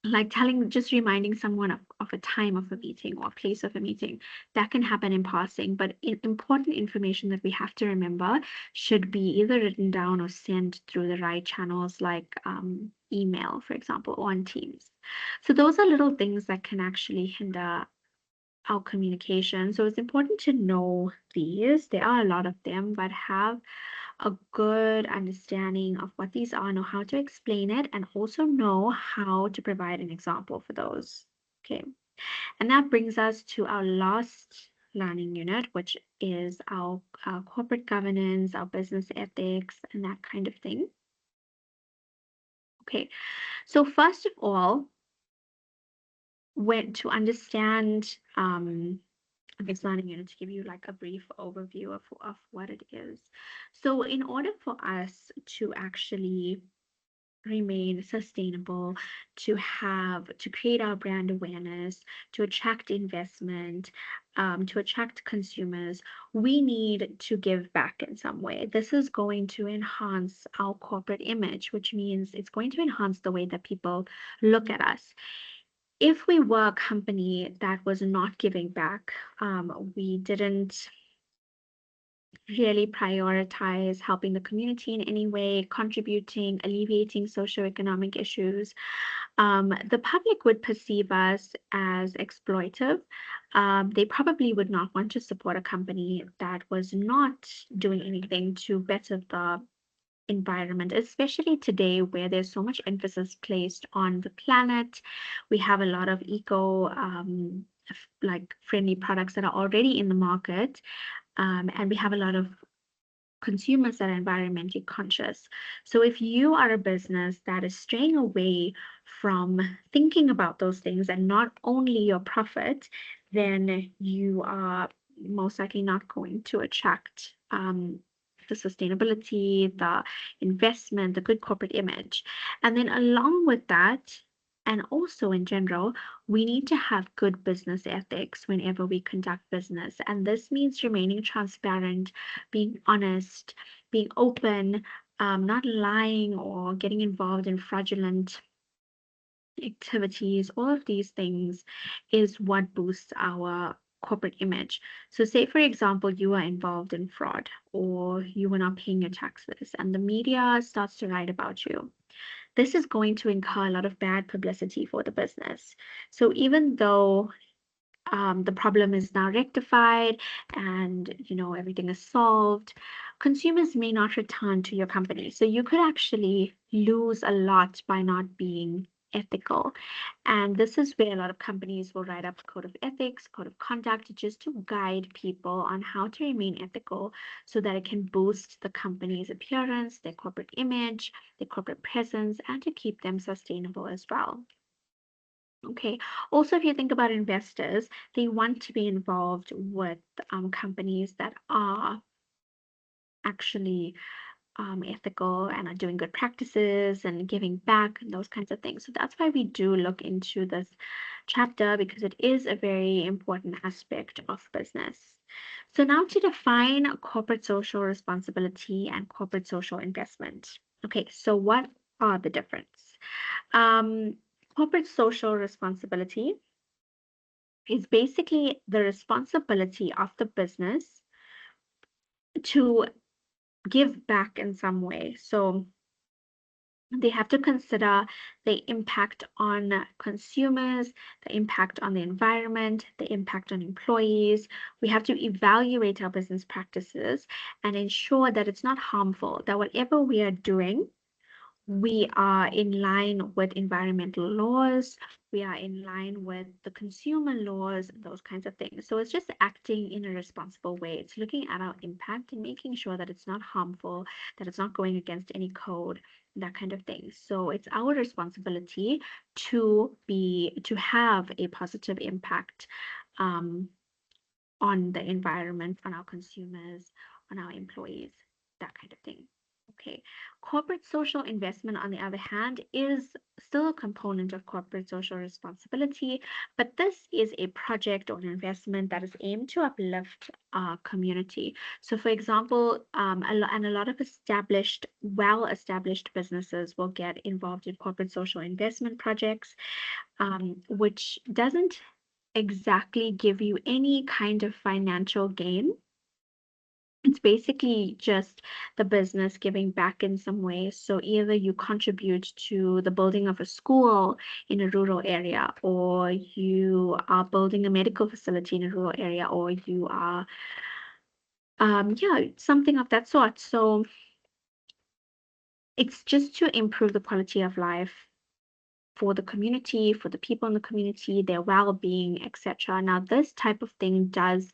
like just reminding someone of a time of a meeting or a place of a meeting that can happen in passing, but important information that we have to remember should be either written down or sent through the right channels like email, for example, or on Teams. So those are little things that can actually hinder our communication. So it's important to know these. There are a lot of them, but have a good understanding of what these are, know how to explain it, and also know how to provide an example for those. Okay, and that brings us to our last learning unit, which is our corporate governance, our business ethics, and that kind of thing. Okay, so first of all, when to understand this learning unit, to give you like a brief overview of what it is. So in order for us to actually remain sustainable, to create our brand awareness, to attract investment, to attract consumers, we need to give back in some way. This is going to enhance our corporate image, which means it's going to enhance the way that people look at us. If we were a company that was not giving back, we didn't really prioritize helping the community in any way, contributing, alleviating socioeconomic issues, the public would perceive us as exploitive. They probably would not want to support a company that was not doing anything to better the environment, especially today where there's so much emphasis placed on the planet. We have a lot of like friendly products that are already in the market, and we have a lot of consumers that are environmentally conscious. So if you are a business that is straying away from thinking about those things and not only your profit, then you are most likely not going to attract the sustainability, the investment, the good corporate image. And then along with that, and also in general, we need to have good business ethics whenever we conduct business. And this means remaining transparent, being honest, being open, not lying or getting involved in fraudulent activities. All of these things is what boosts our corporate image. So say, for example, you are involved in fraud or you were not paying your taxes and the media starts to write about you. This is going to incur a lot of bad publicity for the business. So even though the problem is now rectified and everything is solved, consumers may not return to your company. So you could actually lose a lot by not being ethical. And this is where a lot of companies will write up a code of ethics, code of conduct, just to guide people on how to remain ethical so that it can boost the company's appearance, their corporate image, their corporate presence, and to keep them sustainable as well. Okay. Also, if you think about investors, they want to be involved with companies that are actually ethical and are doing good practices and giving back and those kinds of things. So that's why we do look into this chapter because it is a very important aspect of business. So now to define corporate social responsibility and corporate social investment. Okay, so what are the difference? Corporate social responsibility is basically the responsibility of the business to give back in some way. So they have to consider the impact on consumers, the impact on the environment, the impact on employees. We have to evaluate our business practices and ensure that it's not harmful, that whatever we are doing, we are in line with environmental laws, we are in line with the consumer laws, those kinds of things. So it's just acting in a responsible way. It's looking at our impact and making sure that it's not harmful, that it's not going against any code, that kind of thing. So it's our responsibility to have a positive impact on the environment, on our consumers, on our employees, that kind of thing. Okay. Corporate social investment, on the other hand, is still a component of corporate social responsibility, but this is a project or an investment that is aimed to uplift our community. So, for example, a lot of well-established businesses will get involved in corporate social investment projects, which doesn't exactly give you any kind of financial gain. It's basically just the business giving back in some way. So either you contribute to the building of a school in a rural area, or you are building a medical facility in a rural area, or you are, something of that sort. So it's just to improve the quality of life for the community, for the people in the community, their well-being, etc. Now, this type of thing does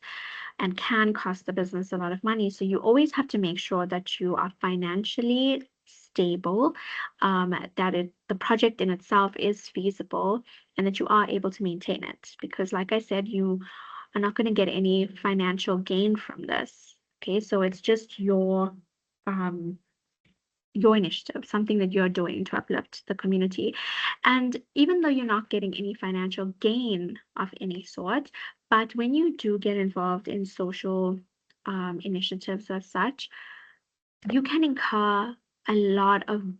and can cost the business a lot of money. So you always have to make sure that you are financially stable, that the project in itself is feasible, and that you are able to maintain it. Because like I said, you are not going to get any financial gain from this. Okay, so it's just your initiative, something that you're doing to uplift the community. And even though you're not getting any financial gain of any sort, But when you do get involved in social initiatives as such, you can incur a lot of a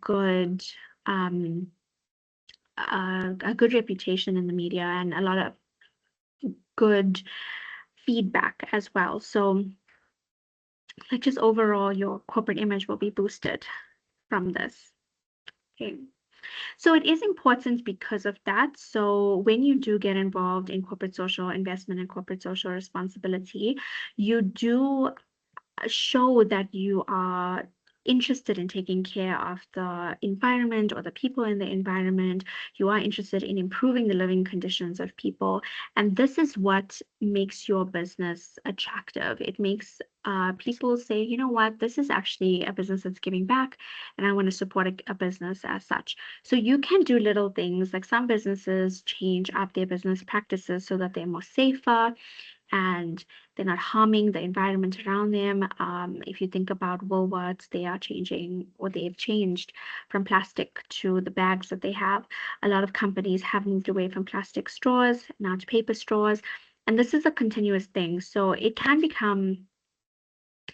good reputation in the media and a lot of good feedback as well. So like just overall, your corporate image will be boosted from this. Okay. So it is important because of that. So when you do get involved in corporate social investment and corporate social responsibility, you do show that you are interested in taking care of the environment or the people in the environment. You are interested in improving the living conditions of people. And this is what makes your business attractive. It makes people say, you know what, this is actually a business that's giving back, and I want to support a business as such. So you can do little things like some businesses change up their business practices so that they're more safer and they're not harming the environment around them. If you think about Woolworths, they are changing, or they've changed from plastic to the bags that they have. A lot of companies have moved away from plastic straws now to paper straws. And this is a continuous thing. So it can become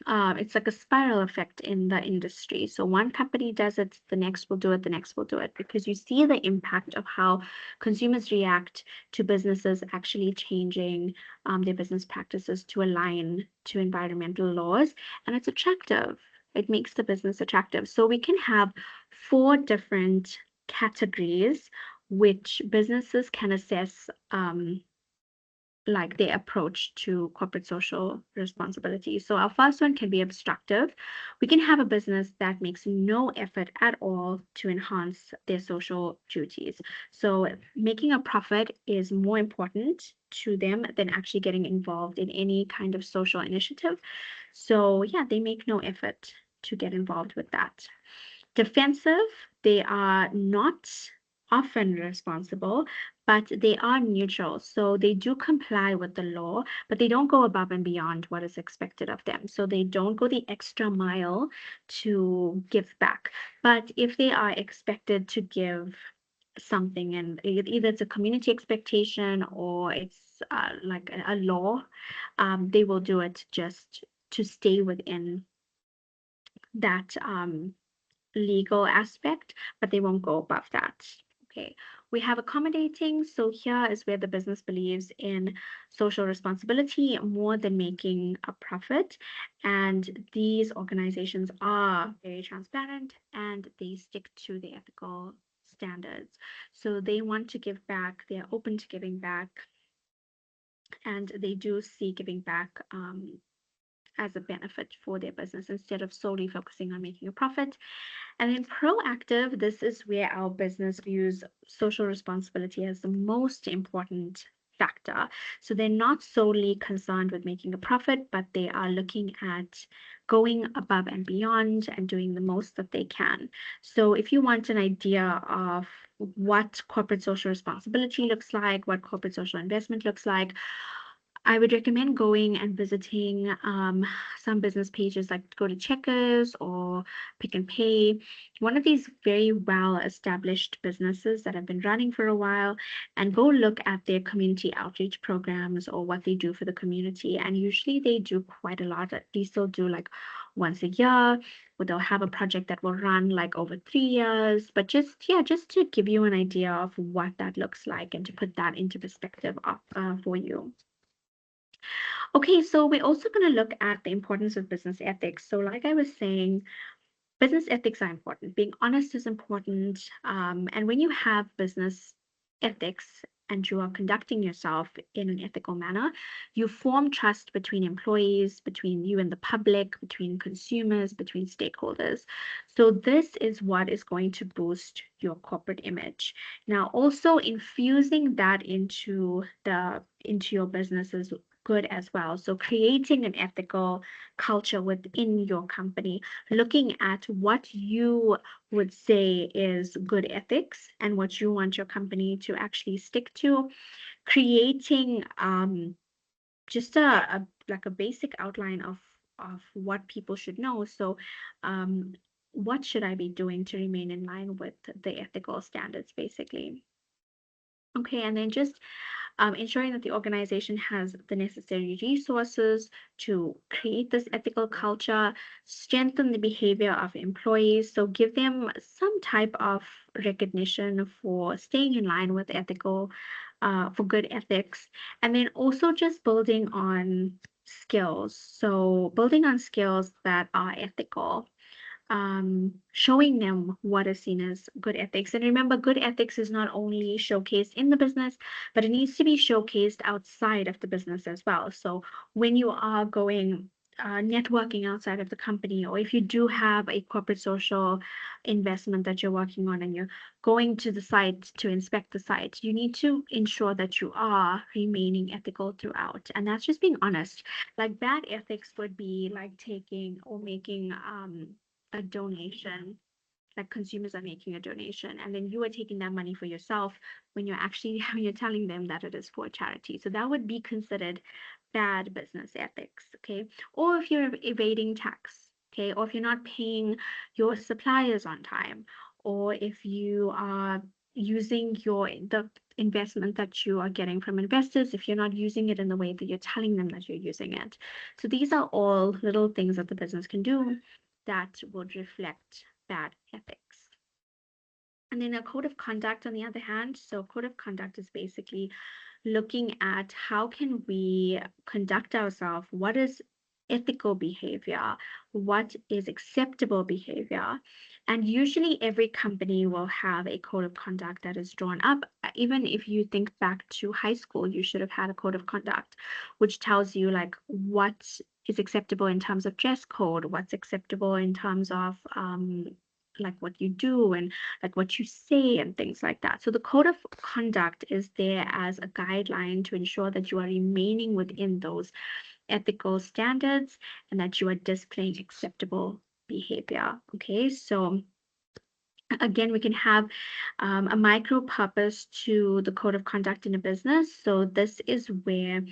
it's like a spiral effect in the industry. So one company does it, the next will do it, the next will do it, because you see the impact of how consumers react to businesses actually changing their business practices to align to environmental laws, and it's attractive. It makes the business attractive. So we can have 4 different categories which businesses can assess like their approach to corporate social responsibility. So our first one can be obstructive. We can have a business that makes no effort at all to enhance their social duties. So making a profit is more important to them than actually getting involved in any kind of social initiative. So yeah, they make no effort to get involved with that. Defensive, they are not often responsible, but they are neutral. So they do comply with the law, but they don't go above and beyond what is expected of them. So they don't go the extra mile to give back. But if they are expected to give something, and either it's a community expectation or it's like a law, they will do it just to stay within that legal aspect, but they won't go above that. Okay, we have accommodating. So here is where the business believes in social responsibility more than making a profit. And these organizations are very transparent and they stick to the ethical standards. So they want to give back, they're open to giving back, and they do see giving back as a benefit for their business instead of solely focusing on making a profit. And then proactive, this is where our business views social responsibility as the most important factor. So they're not solely concerned with making a profit, but they are looking at going above and beyond and doing the most that they can. So if you want an idea of what corporate social responsibility looks like, what corporate social investment looks like, I would recommend going and visiting some business pages like go to Checkers or Pick and Pay, one of these very well-established businesses that have been running for a while, and go look at their community outreach programs or what they do for the community. And usually they do quite a lot. They still do like once a year, or they'll have a project that will run like over 3 years. But just to give you an idea of what that looks like and to put that into perspective for you. Okay, so we're also going to look at the importance of business ethics. So like I was saying, business ethics are important. Being honest is important. And when you have business ethics and you are conducting yourself in an ethical manner, you form trust between employees, between you and the public, between consumers, between stakeholders. So this is what is going to boost your corporate image. Now, also infusing that into your business is good as well. So creating an ethical culture within your company, looking at what you would say is good ethics and what you want your company to actually stick to, creating just like a basic outline of what people should know. So what should I be doing to remain in line with the ethical standards, basically? Okay, and then just ensuring that the organization has the necessary resources to create this ethical culture, strengthen the behavior of employees, so give them some type of recognition for staying in line with ethical, for good ethics, and then also just building on skills. So building on skills that are ethical, showing them what is seen as good ethics. And remember, good ethics is not only showcased in the business, but it needs to be showcased outside of the business as well. So when you are going networking outside of the company, or if you do have a corporate social investment that you're working on and you're going to the site to inspect the site, you need to ensure that you are remaining ethical throughout. And that's just being honest. Like bad ethics would be like taking or making a donation, like consumers are making a donation, and then you are taking that money for yourself when you're actually when you're telling them that it is for a charity. So that would be considered bad business ethics, okay? Or if you're evading tax, okay, or if you're not paying your suppliers on time, or if you are using the investment that you are getting from investors, if you're not using it in the way that you're telling them that you're using it. So these are all little things that the business can do that would reflect bad ethics. And then a code of conduct, on the other hand, so code of conduct is basically looking at how can we conduct ourselves, what is ethical behavior, what is acceptable behavior. And usually every company will have a code of conduct that is drawn up. Even if you think back to high school, you should have had a code of conduct, which tells you like what is acceptable in terms of dress code, what's acceptable in terms of like what you do and like what you say and things like that. So the code of conduct is there as a guideline to ensure that you are remaining within those ethical standards and that you are displaying acceptable behavior. Okay, so again, we can have a micro purpose to the code of conduct in a business. So this is where,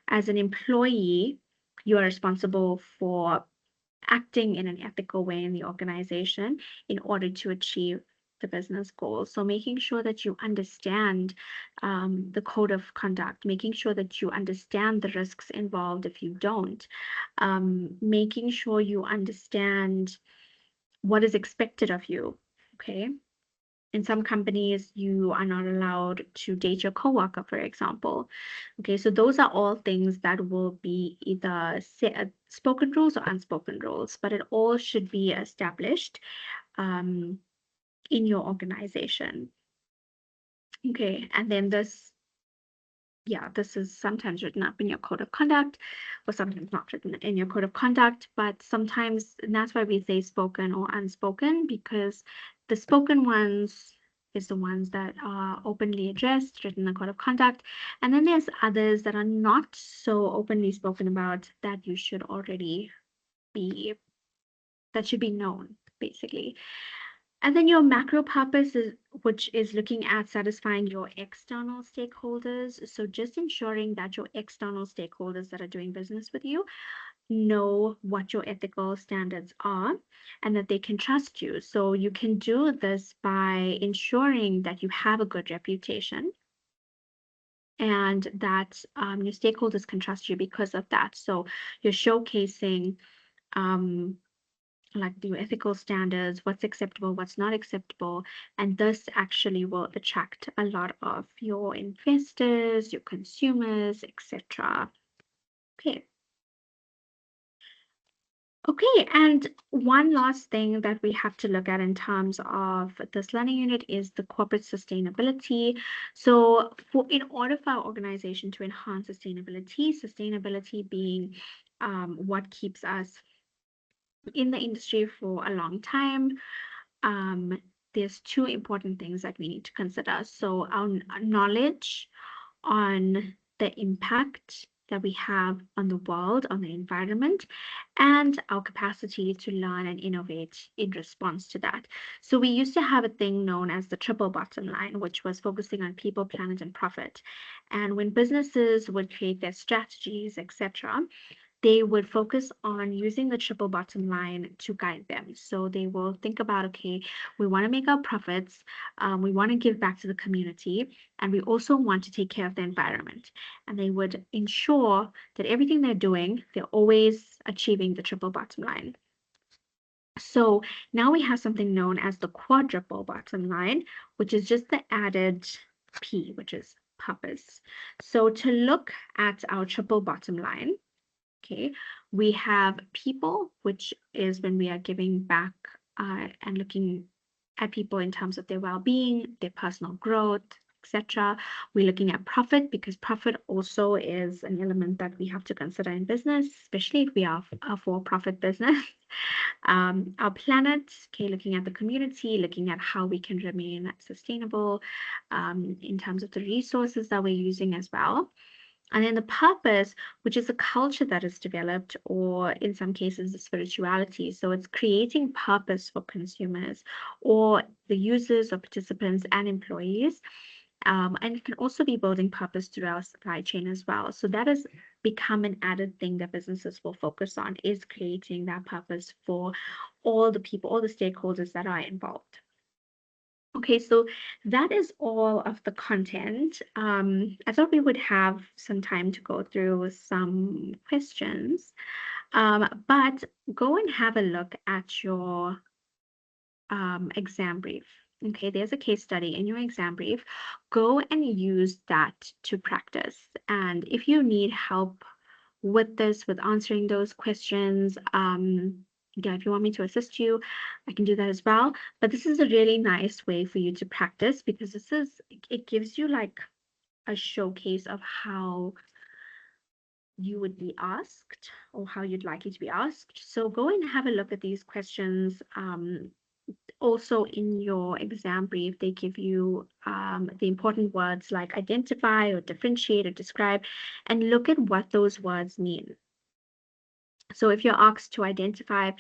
as an employee, you are responsible for acting in an ethical way in the organization in order to achieve the business goals. So making sure that you understand the code of conduct, making sure that you understand the risks involved if you don't, making sure you understand what is expected of you, okay? In some companies, you are not allowed to date your coworker, for example. Okay, so those are all things that will be either spoken rules or unspoken rules, but it all should be established in your organization. Okay, and then this is sometimes written up in your code of conduct, or sometimes not written in your code of conduct, but sometimes, and that's why we say spoken or unspoken, because the spoken ones is the ones that are openly addressed, written in the code of conduct, and then there's others that are not so openly spoken about that you should already be, that should be known, basically. And then your macro purpose is, which is looking at satisfying your external stakeholders. So just ensuring that your external stakeholders that are doing business with you know what your ethical standards are and that they can trust you. So you can do this by ensuring that you have a good reputation and that your stakeholders can trust you because of that. So you're showcasing like the ethical standards, what's acceptable, what's not acceptable, and this actually will attract a lot of your investors, your consumers, etc. Okay. Okay, and one last thing that we have to look at in terms of this learning unit is the corporate sustainability. So in order for our organization to enhance sustainability being what keeps us in the industry for a long time, there's two important things that we need to consider. So our knowledge on the impact that we have on the world, on the environment, and our capacity to learn and innovate in response to that. So we used to have a thing known as the triple bottom line, which was focusing on people, planet, and profit. And when businesses would create their strategies, etc., they would focus on using the triple bottom line to guide them. So they will think about, okay, we want to make our profits, we want to give back to the community, and we also want to take care of the environment. And they would ensure that everything they're doing, they're always achieving the triple bottom line. So now we have something known as the quadruple bottom line, which is just the added P, which is purpose. So to look at our triple bottom line, okay, we have people, which is when we are giving back and looking at people in terms of their well-being, their personal growth, etc. We're looking at profit, because profit also is an element that we have to consider in business, especially if we are a for-profit business. Our planet, okay, looking at the community, looking at how we can remain sustainable in terms of the resources that we're using as well. And then the purpose, which is a culture that is developed, or in some cases, the spirituality. So it's creating purpose for consumers or the users or participants and employees. And it can also be building purpose through our supply chain as well. So that has become an added thing that businesses will focus on, is creating that purpose for all the people, all the stakeholders that are involved. Okay, so that is all of the content. I thought we would have some time to go through some questions, but go and have a look at your exam brief. Okay, there's a case study in your exam brief. Go and use that to practice. And if you need help with this, with answering those questions, yeah, if you want me to assist you, I can do that as well. But this is a really nice way for you to practice, because it gives you like a showcase of how you would be asked, or how you'd like it to be asked. So go and have a look at these questions. Also in your exam brief, they give you the important words like identify or differentiate or describe, and look at what those words mean. So if you're asked to identify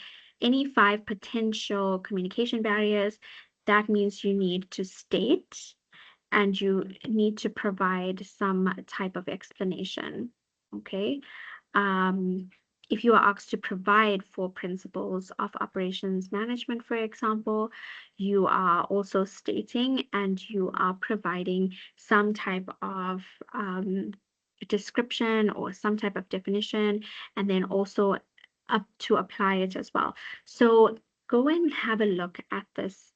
any 5 potential communication barriers, that means you need to state and you need to provide some type of explanation, okay? If you are asked to provide 4 principles of operations management, for example, you are also stating and you are providing some type of description or some type of definition, and then also up to apply it as well. So go and have a look at this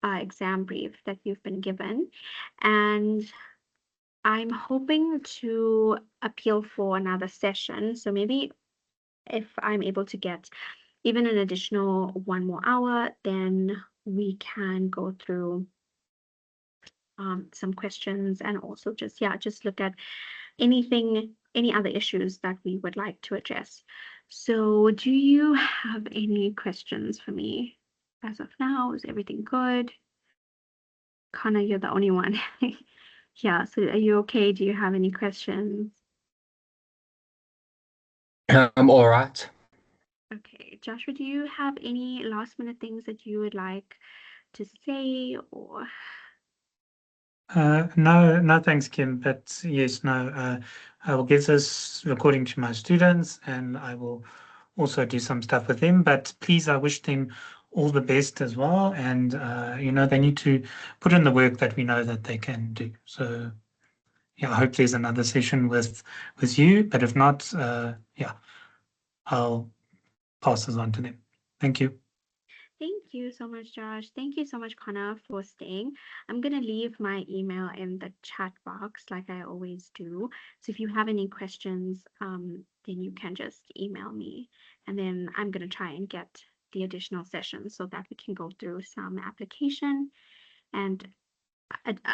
exam brief that you've been given, and I'm hoping to appeal for another session. So maybe if I'm able to get even an additional 1 more hour, then we can go through some questions, and also just look at any other issues that we would like to address. So do you have any questions for me as of now? Is everything good? Connor, you're the only one. Yeah, so are you okay? Do you have any questions? I'm all right. Okay, Joshua, do you have any last minute things that you would like to say, or? No, thanks, Kim. But yes, no, I will give this recording to my students, and I will also do some stuff with them. But please, I wish them all the best as well. And they need to put in the work that we know that they can do. So yeah, I hope there's another session with you. But if not, yeah, I'll pass this on to them. Thank you. Thank you so much, Josh. Thank you so much, Connor, for staying. I'm going to leave my email in the chat box like I always do. So if you have any questions, then you can just email me. And then I'm going to try and get the additional sessions so that we can go through some application and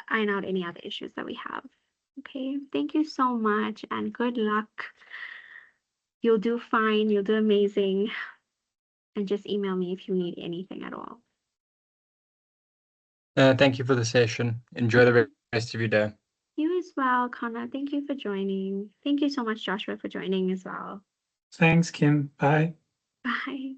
iron out any other issues that we have. Okay, thank you so much and good luck. You'll do fine. You'll do amazing. And just email me if you need anything at all. Thank you for the session. Enjoy the rest of your day. You as well, Connor. Thank you for joining. Thank you so much, Joshua, for joining as well. Thanks, Kim. Bye. Bye.